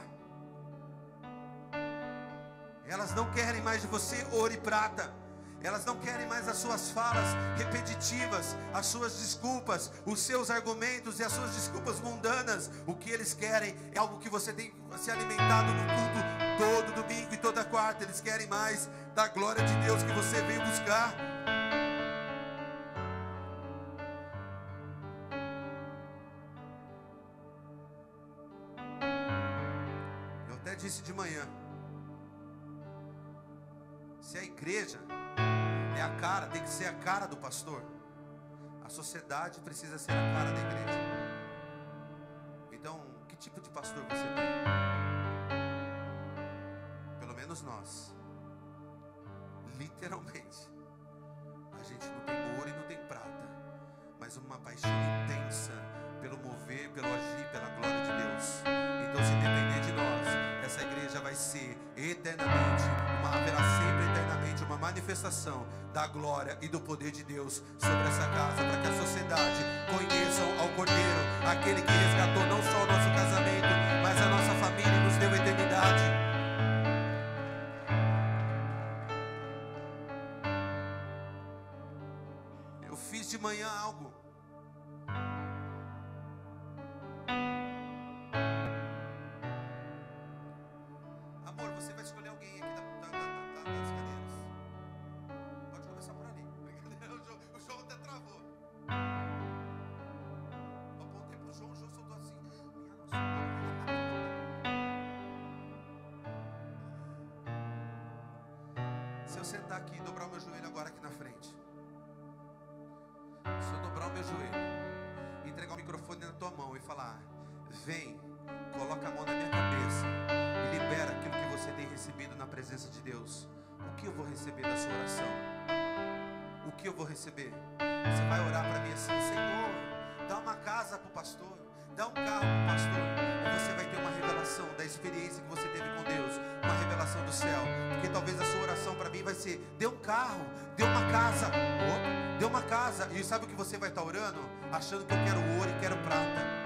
Elas não querem mais de você ouro e prata. Elas não querem mais as suas falas repetitivas, as suas desculpas, os seus argumentos e as suas desculpas mundanas. O que eles querem é algo que você tem se alimentado no culto todo domingo e toda quarta. Eles querem mais da glória de Deus que você veio buscar. Eu até disse de manhã, se a igreja é a cara, tem que ser a cara do pastor, a sociedade precisa ser a cara da igreja. Então, que tipo de pastor você tem? Pelo menos nós, literalmente, a gente não tem ouro e não tem prata, mas uma paixão intensa pelo mover, pelo agir, pela glória de Deus. Então, se depender de nós, essa igreja vai ser eternamente, haverá sempre eternamente uma manifestação da glória e do poder de Deus sobre essa casa, para que a sociedade conheçam ao Cordeiro, aquele que resgatou não só o nosso casamento, mas a nossa família e nos deu eternidade. Eu fiz de manhã algo. Amor, você vai escolher alguém aqui das cadeiras. Pode começar por ali. O João até travou. Eu apontei pro João, o João soltou assim. Se eu sentar aqui e dobrar o meu joelho agora aqui na frente, se eu dobrar o meu joelho, entregar o microfone na tua mão e falar, vem, coloca a mão na minha cabeça e libera aquilo que você tem recebido na presença de Deus. O que eu vou receber da sua oração? O que eu vou receber? Você vai orar para mim assim, Senhor, dá uma casa para o pastor, Dá um carro pro pastor, e você vai ter uma revelação da experiência que você teve com Deus, uma revelação do céu. Porque talvez a sua oração para mim vai ser: dê um carro, dê uma casa. Opa, dê uma casa. E sabe o que você vai estar orando? Achando que eu quero ouro e quero prata.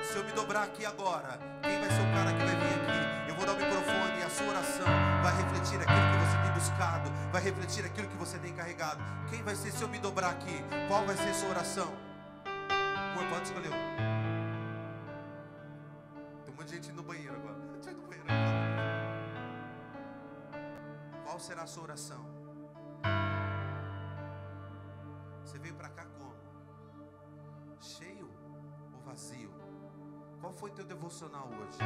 Se eu me dobrar aqui agora, quem vai ser o cara que vai vir aqui? Eu vou dar o microfone e a sua oração vai refletir aquilo que você tem buscado, vai refletir aquilo que você tem carregado. Quem vai ser se eu me dobrar aqui? Qual vai ser a sua oração? Amor, pode escolher um. Tem um monte de gente no banheiro agora. Sai do banheiro agora. Qual será a sua oração? Você veio para cá como? Cheio ou vazio? Qual foi teu devocional hoje?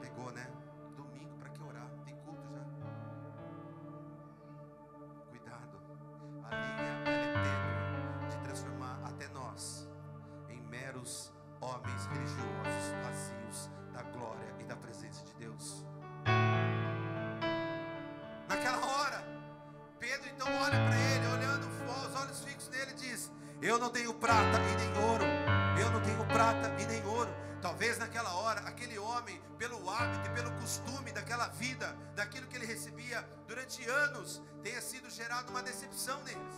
Pegou, né? Domingo, para que orar? Tem culto já? Cuidado. A linha ela é tênue de transformar até nós em meros homens religiosos, vazios da glória e da presença de Deus. Naquela hora, Pedro então olha para ele, olhando os olhos fixos nele, e diz: eu não tenho prata e nem ouro. Eu não tenho prata e nem ouro. Talvez naquela hora, aquele homem, pelo hábito e pelo costume daquela vida, daquilo que ele recebia durante anos, tenha sido gerado uma decepção neles.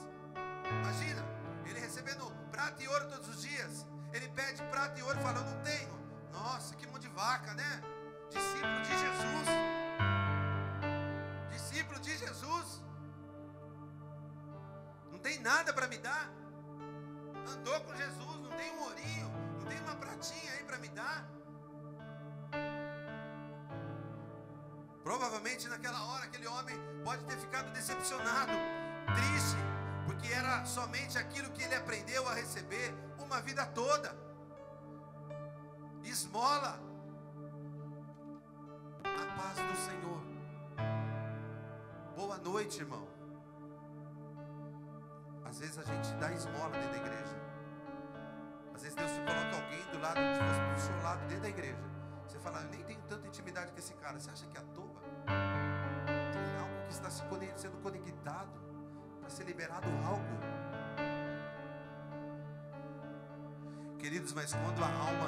Imagina, ele recebendo prata e ouro todos os dias. Ele pede prata e ouro e fala: eu não tenho. Nossa, que mão de vaca, né? Discípulo de Jesus. Discípulo de Jesus. Não tem nada para me dar. Andou com Jesus, não tem um ourinho, não tem uma pratinha aí para me dar. Provavelmente naquela hora aquele homem pode ter ficado decepcionado, triste, porque era somente aquilo que ele aprendeu a receber uma vida toda. Esmola. A paz do Senhor. Boa noite, irmão. Às vezes a gente dá esmola dentro da igreja. Às vezes Deus te coloca alguém do lado do seu lado dentro da igreja. Você fala: eu nem tenho tanta intimidade com esse cara. Você acha que é à toa? Tem algo que está sendo conectado para ser liberado algo. Queridos, mas quando a alma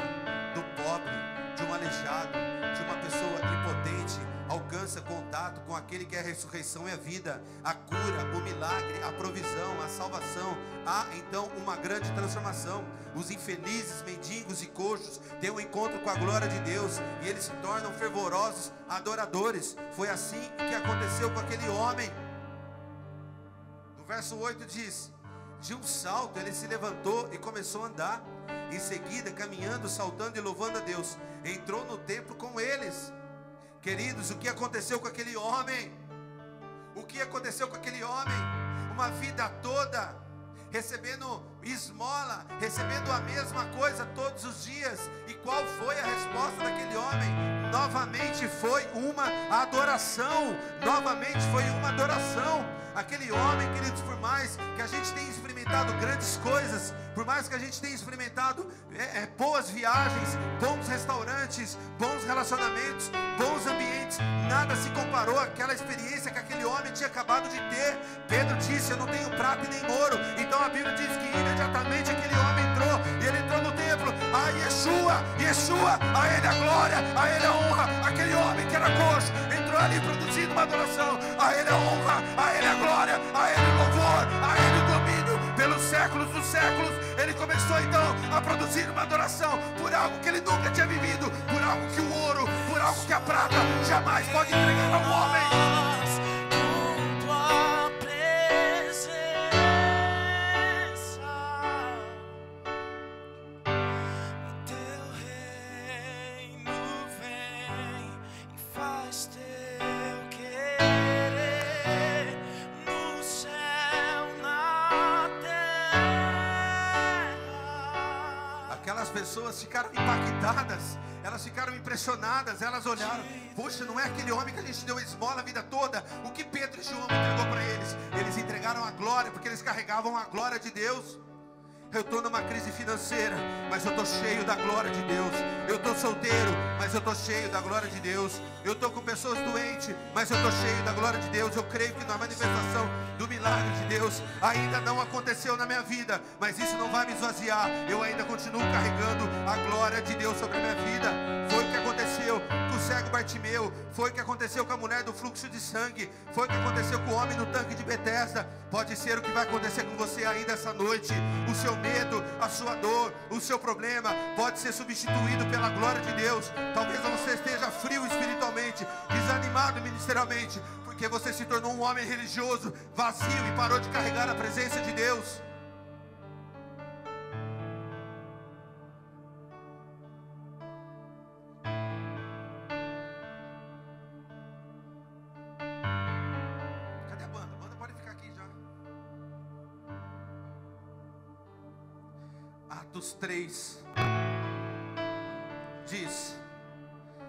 do pobre, de um aleijado, de uma pessoa impotente alcança contato com aquele que é a ressurreição e a vida, a cura, o milagre, a provisão, a salvação, há então uma grande transformação. Os infelizes, mendigos e coxos têm um encontro com a glória de Deus e eles se tornam fervorosos adoradores. Foi assim que aconteceu com aquele homem. No verso 8 diz: de um salto ele se levantou e começou a andar. Em seguida, caminhando, saltando e louvando a Deus, entrou no templo com eles. Queridos, o que aconteceu com aquele homem? O que aconteceu com aquele homem? Uma vida toda recebendo esmola, recebendo a mesma coisa todos os dias. E qual foi a resposta daquele homem? Novamente foi uma adoração. Novamente foi uma adoração. Aquele homem, queridos, por mais que a gente tenha experimentado grandes coisas, por mais que a gente tenha experimentado boas viagens, bons restaurantes, bons relacionamentos, bons ambientes, nada se comparou àquela experiência que aquele homem tinha acabado de ter. Pedro disse: eu não tenho prata e nem ouro. Então a Bíblia diz que imediatamente aquele homem entrou, e ele entrou no templo. A Yeshua, a ele a glória, a ele a honra. Aquele homem que era coxo entrou ali produzindo uma adoração. A ele a honra, a ele a glória, a ele o louvor, a ele o domínio pelos séculos dos séculos. Ele começou então a produzir uma adoração por algo que ele nunca tinha vivido, por algo que o ouro, por algo que a prata jamais pode entregar ao homem. Aquelas pessoas ficaram impactadas, elas ficaram impressionadas, elas olharam: poxa, não é aquele homem que a gente deu esmola a vida toda? O que Pedro e João entregou para eles? Eles entregaram a glória, porque eles carregavam a glória de Deus. Eu estou numa crise financeira, mas eu estou cheio da glória de Deus. Eu estou solteiro, mas eu estou cheio da glória de Deus. Eu estou com pessoas doentes, mas eu estou cheio da glória de Deus. Eu creio que na manifestação do milagre de Deus ainda não aconteceu na minha vida, mas isso não vai me esvaziar. Eu ainda continuo carregando a glória de Deus sobre a minha vida. Foi o que aconteceu com o cego Bartimeu, foi o que aconteceu com a mulher do fluxo de sangue, foi o que aconteceu com o homem no tanque de Betesda. Pode ser o que vai acontecer com você ainda essa noite. O seu medo, a sua dor, o seu problema pode ser substituído pela glória de Deus. Talvez você esteja frio espiritualmente, desanimado ministerialmente, porque você se tornou um homem religioso, vazio e parou de carregar a presença de Deus. Cadê a banda? A banda pode ficar aqui já. Atos 3 diz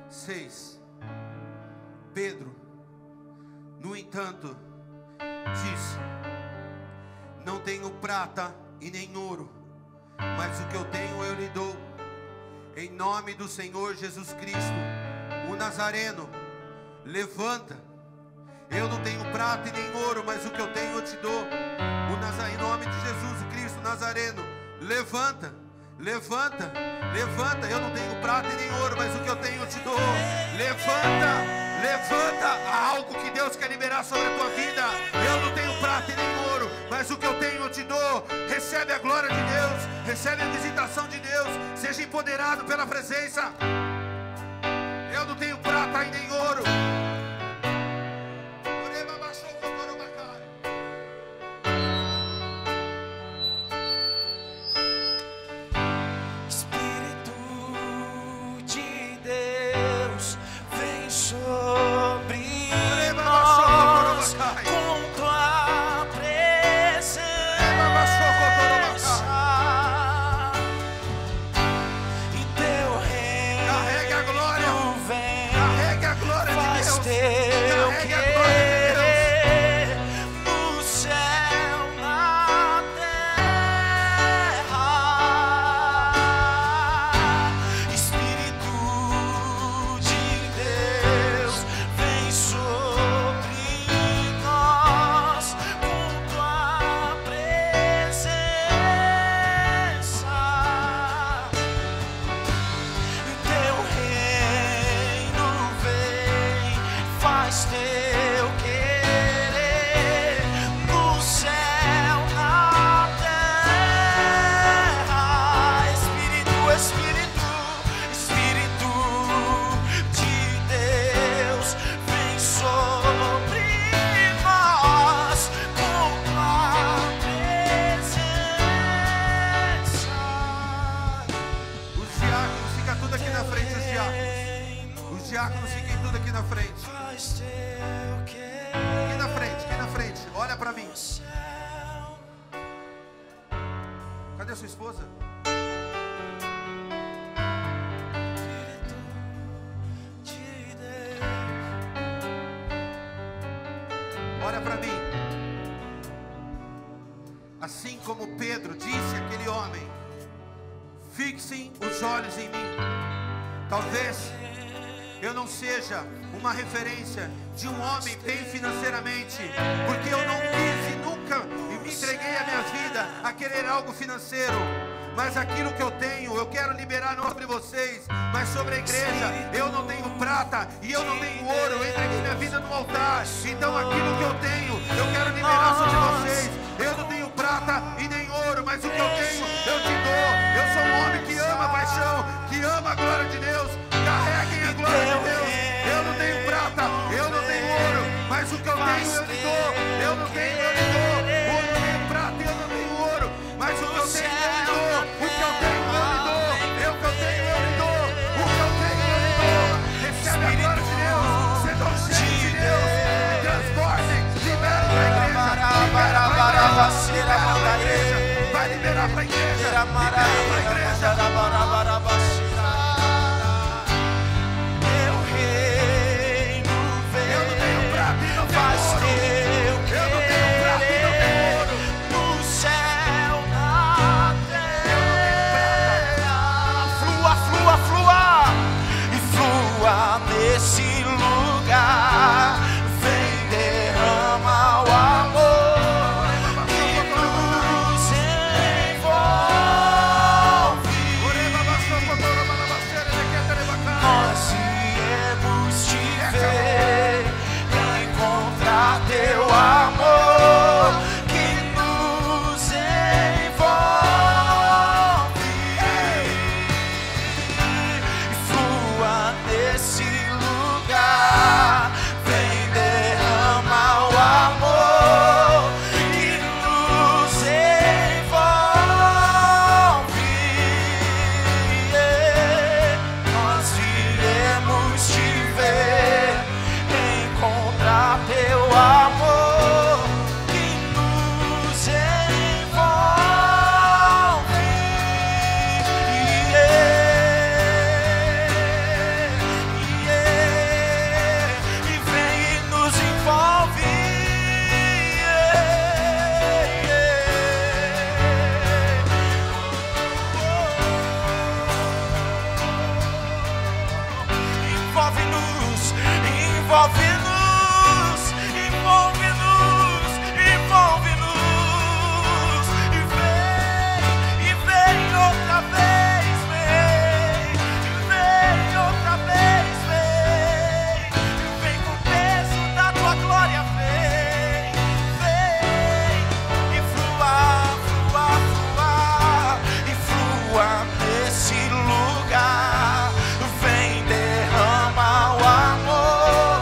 6. Pedro, no entanto, disse: não tenho prata e nem ouro, mas o que eu tenho eu lhe dou. Em nome do Senhor Jesus Cristo, o Nazareno, levanta. Eu não tenho prata e nem ouro, mas o que eu tenho eu te dou. Em nome de Jesus Cristo Nazareno, levanta, levanta, levanta. Eu não tenho prata e nem ouro, mas o que eu tenho eu te dou. Levanta, levanta. Há algo que Deus quer liberar sobre a tua vida. Eu não tenho prata e nem ouro, mas o que eu tenho eu te dou. Recebe a glória de Deus, recebe a visitação de Deus. Seja empoderado pela presença. Eu não tenho prata e nem ouro. Cadê a sua esposa? Olha para mim. Assim como Pedro disse àquele homem: fixem os olhos em mim. Talvez eu não seja uma referência de um homem bem financeiramente, porque eu não quis e nunca me entreguei a minha vida a querer algo financeiro. Mas aquilo que eu tenho, eu quero liberar não sobre vocês, mas sobre a igreja. Eu não tenho prata e eu não tenho ouro, eu entreguei minha vida no altar. Então aquilo que eu tenho, eu quero liberar sobre vocês. Eu não tenho prata e nem ouro, mas o que eu tenho, eu te dou. Eu sou um homem que ama a paixão, que ama a glória de Deus. Carreguem a glória de Deus. Eu não tenho prata, eu não tenho ouro, mas o que eu tenho, eu lhe dou. Eu não tenho, eu lhe dou. Eu não tenho prata e eu não tenho ouro, mas o que eu tenho, eu lhe dou. O que eu tenho, eu lhe dou. O que eu tenho, eu lhe dou. O que eu tenho, eu lhe dou. Recebe a glória de Deus. Sejam cheios de Deus. Transportem, liberem para a igreja. Libera para a igreja. Vai liberar para a igreja. Libera para a igreja. Eu não tenho prata e não tenho ouro. No céu, na terra. nesse lugar. Vem, derrama o amor que nos envolve. Nós viemos te ver, encontrar teu amor que nos envolve. Flua nesse lugar, vem, derrama o amor que nos envolve. Nós viemos te ver, encontrar teu amor que nos envolve. E vem e nos envolve. Envolve-nos, envolve-nos, envolve-nos, envolve-nos. E vem outra vez, vem outra vez, vem com o peso da tua glória, vem e flua, flua, flua, e flua nesse lugar. Vem, derrama o amor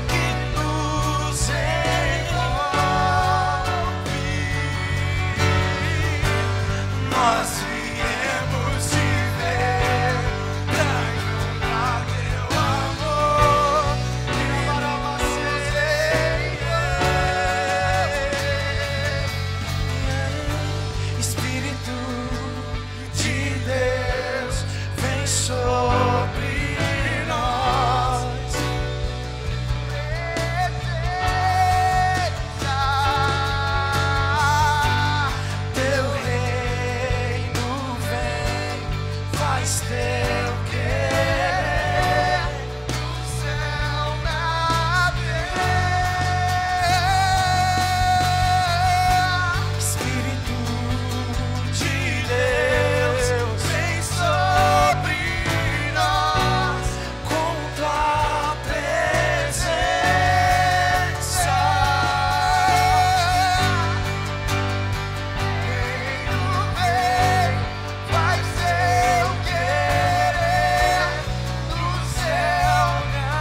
que nos envolve. Nós viemos te ver, pra encontrar teu amor que para você. Espírito de Deus, vem sobre nós. Teu reino vem, faz teu querer no céu, na terra. Espírito de Deus, vem sobre nós com tua presença. Reino vem, faz teu querer no céu, na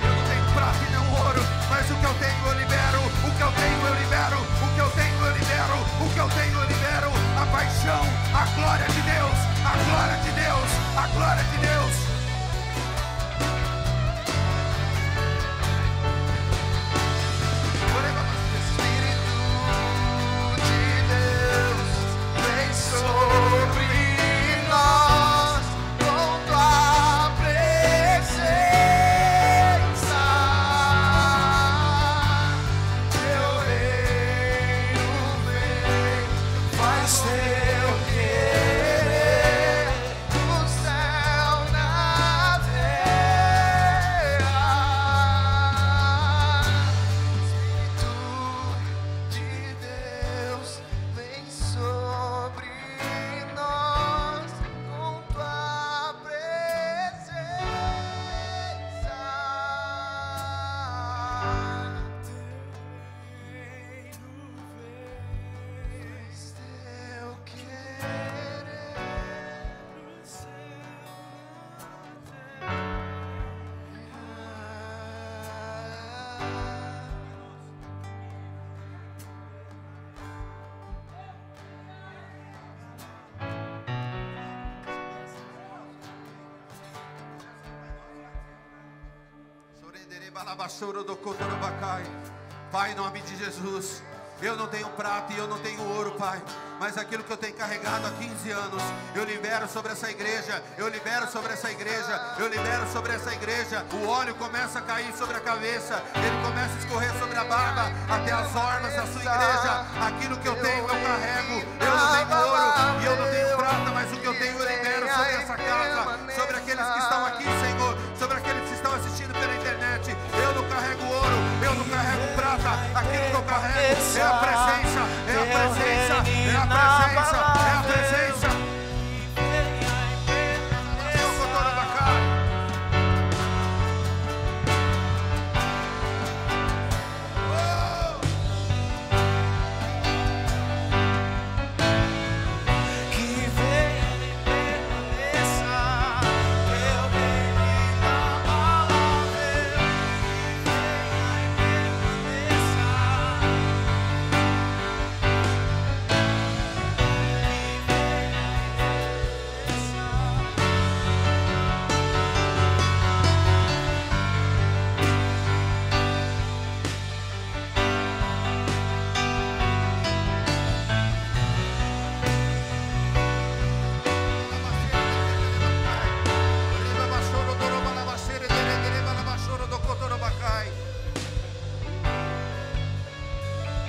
Eu não tenho prata e não ouro, mas o que eu tenho eu libero, o que eu tenho eu libero, o que eu tenho eu libero, o que eu tenho eu libero. A paixão, a glória de Deus, a glória de Deus, a glória de Deus. Espírito de Deus, vem sobre nós com tua presença. Teu reino vem, faz teu querer no céu, na terra. Espírito de Deus, vem sobre nós com tua presença. Pai, em nome de Jesus, Eu não tenho prata e eu não tenho ouro, Pai, mas aquilo que eu tenho carregado há 15 anos, eu libero sobre essa igreja, eu libero sobre essa igreja, eu libero sobre essa igreja. O óleo começa a cair sobre a cabeça, ele começa a escorrer sobre a barba, até as orlas da sua igreja. Aquilo que eu tenho eu carrego. Eu não tenho ouro e eu não tenho prata, mas o que eu tenho eu libero sobre essa casa, sobre aqueles que estão aqui, Senhor, sobre aqueles que estão assistindo pela internet. Eu não carrego ouro, eu não carrego prata, aquilo que eu carrego é a presença, é a presença, é a presença, é a presença. Eu vou toda da cara. Que venha e permaneça, teu reino inabalável. Que venha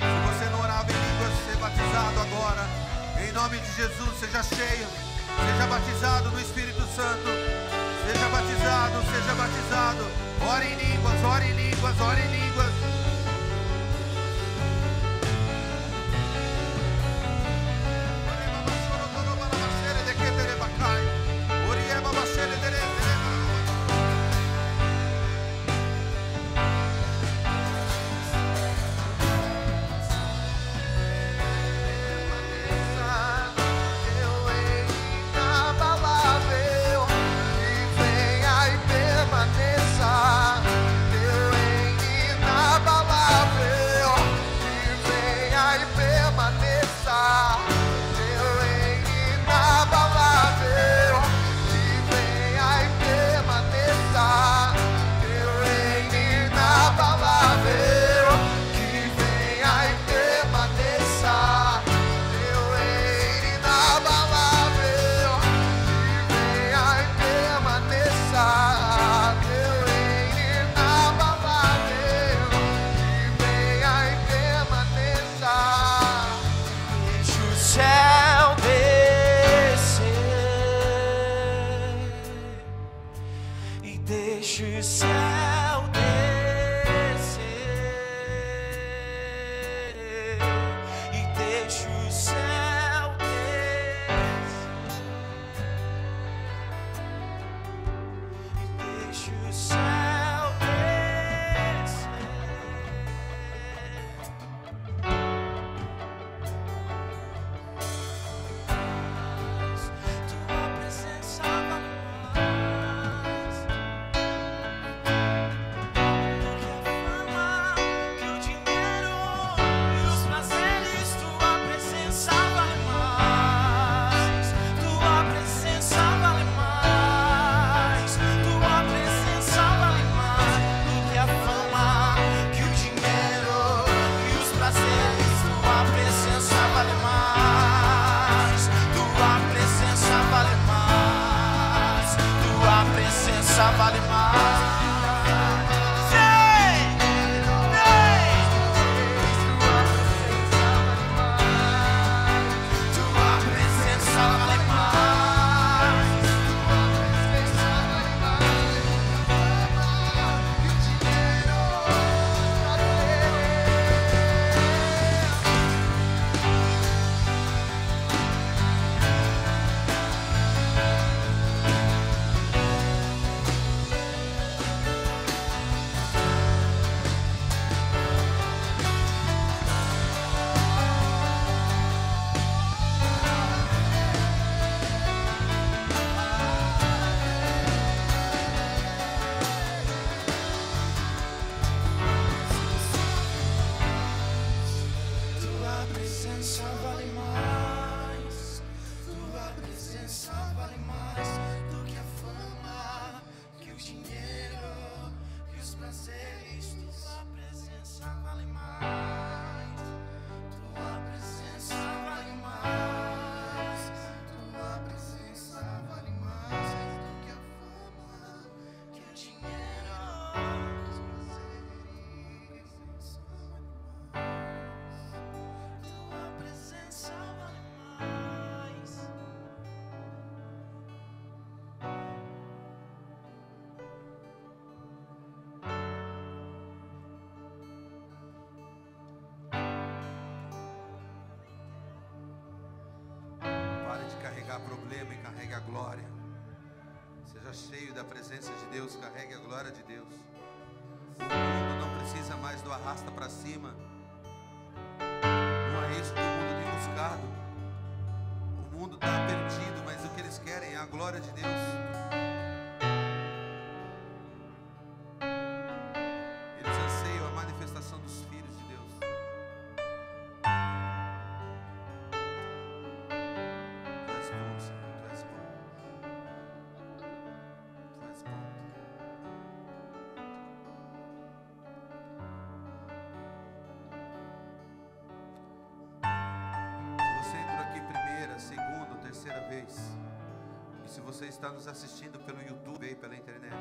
e Se você não orava em línguas, ser batizado agora, em nome de Jesus. Seja cheio, seja batizado no Espírito Santo, seja batizado, seja batizado. Ore em línguas, ore em línguas, ore em línguas. carregar problema e carregue a glória. Seja cheio da presença de Deus, carregue a glória de Deus. O mundo não precisa mais do arrasta para cima. Não é isso que o mundo tem buscado. O mundo está perdido, mas o que eles querem é a glória de Deus. Eles anseiam a manifestação dos filhos de Deus. Tu és bom, Senhor, tu és bom. Tu és bom. Se você entrou aqui primeira, segunda ou terceira vez, e se você está nos assistindo pelo YouTube e pela internet,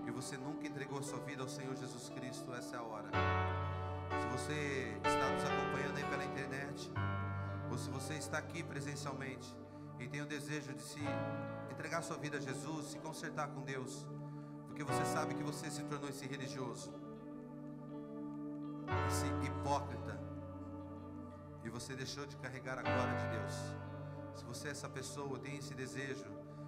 e você nunca entregou a sua vida ao Senhor Jesus Cristo, essa é a hora. Se você está nos acompanhando aí pela internet, ou se você está aqui presencialmente e tem o desejo de se entregar a sua vida a Jesus, se consertar com Deus, porque você sabe que você se tornou esse religioso, esse hipócrita, e você deixou de carregar a glória de Deus. Se você é essa pessoa, tem esse desejo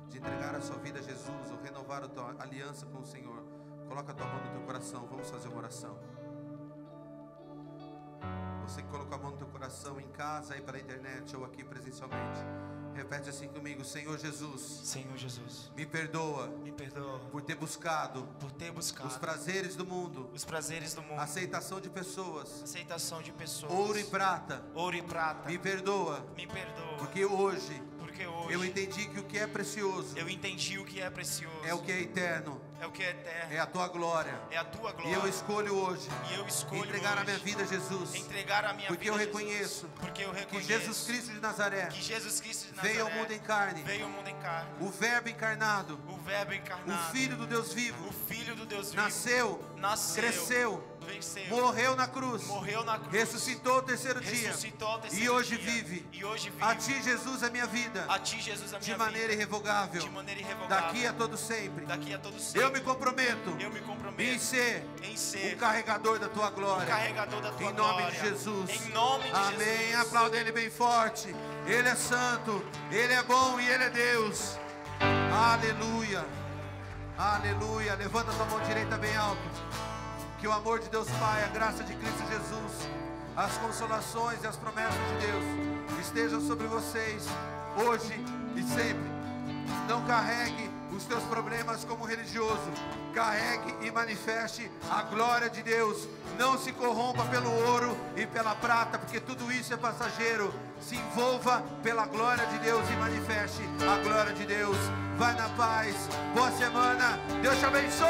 de entregar a sua vida a Jesus, ou renovar a tua aliança com o Senhor, coloca a tua mão no teu coração, vamos fazer uma oração. Você que colocou a mão no teu coração em casa, aí pela internet, ou aqui presencialmente, repete assim comigo: Senhor Jesus, Senhor Jesus, me perdoa me perdoa por ter buscado os os prazeres do mundo, prazeres do mundo, aceitação de pessoas, aceitação de pessoas, ouro e prata. ouro e prata. Me perdoa, Me perdoa, porque hoje porque hoje eu entendi que o que é precioso eu entendi o que é precioso, é o que é eterno, é o que é eterno, é a tua glória. é a tua E glória. eu escolho hoje E eu escolho entregar a hoje minha vida a Jesus, entregar a minha porque vida eu a Jesus, reconheço porque eu que reconheço Jesus Cristo de Nazaré que Jesus Cristo de Nazaré veio ao mundo em carne, veio ao mundo em carne, o Verbo encarnado, o Verbo o encarnado, Filho do Deus vivo, o Filho do Deus vivo, nasceu, cresceu, venceu, morreu na cruz, morreu na cruz, ressuscitou ao terceiro dia, ressuscitou ao terceiro e hoje dia, vive. e hoje vive. A ti, Jesus, a minha vida, A ti, Jesus, a minha de maneira vida, irrevogável, de maneira irrevogável, daqui a todo sempre. daqui a todo sempre. Eu me comprometo Eu me em comprometo ser em ser o carregador da tua o glória. carregador da tua Em nome glória. de Jesus. Em nome de Amém. Jesus. Aplauda Ele bem forte. Ele é santo, Ele é bom e Ele é Deus. Aleluia. Aleluia. Levanta a tua mão direita bem alto. Que o amor de Deus Pai, a graça de Cristo Jesus, as consolações e as promessas de Deus estejam sobre vocês hoje e sempre. Não carregue os teus problemas como religioso. Carregue e manifeste a glória de Deus. Não se corrompa pelo ouro e pela prata, porque tudo isso é passageiro. Se envolva pela glória de Deus e manifeste a glória de Deus. Vai na paz. Boa semana. Deus te abençoe.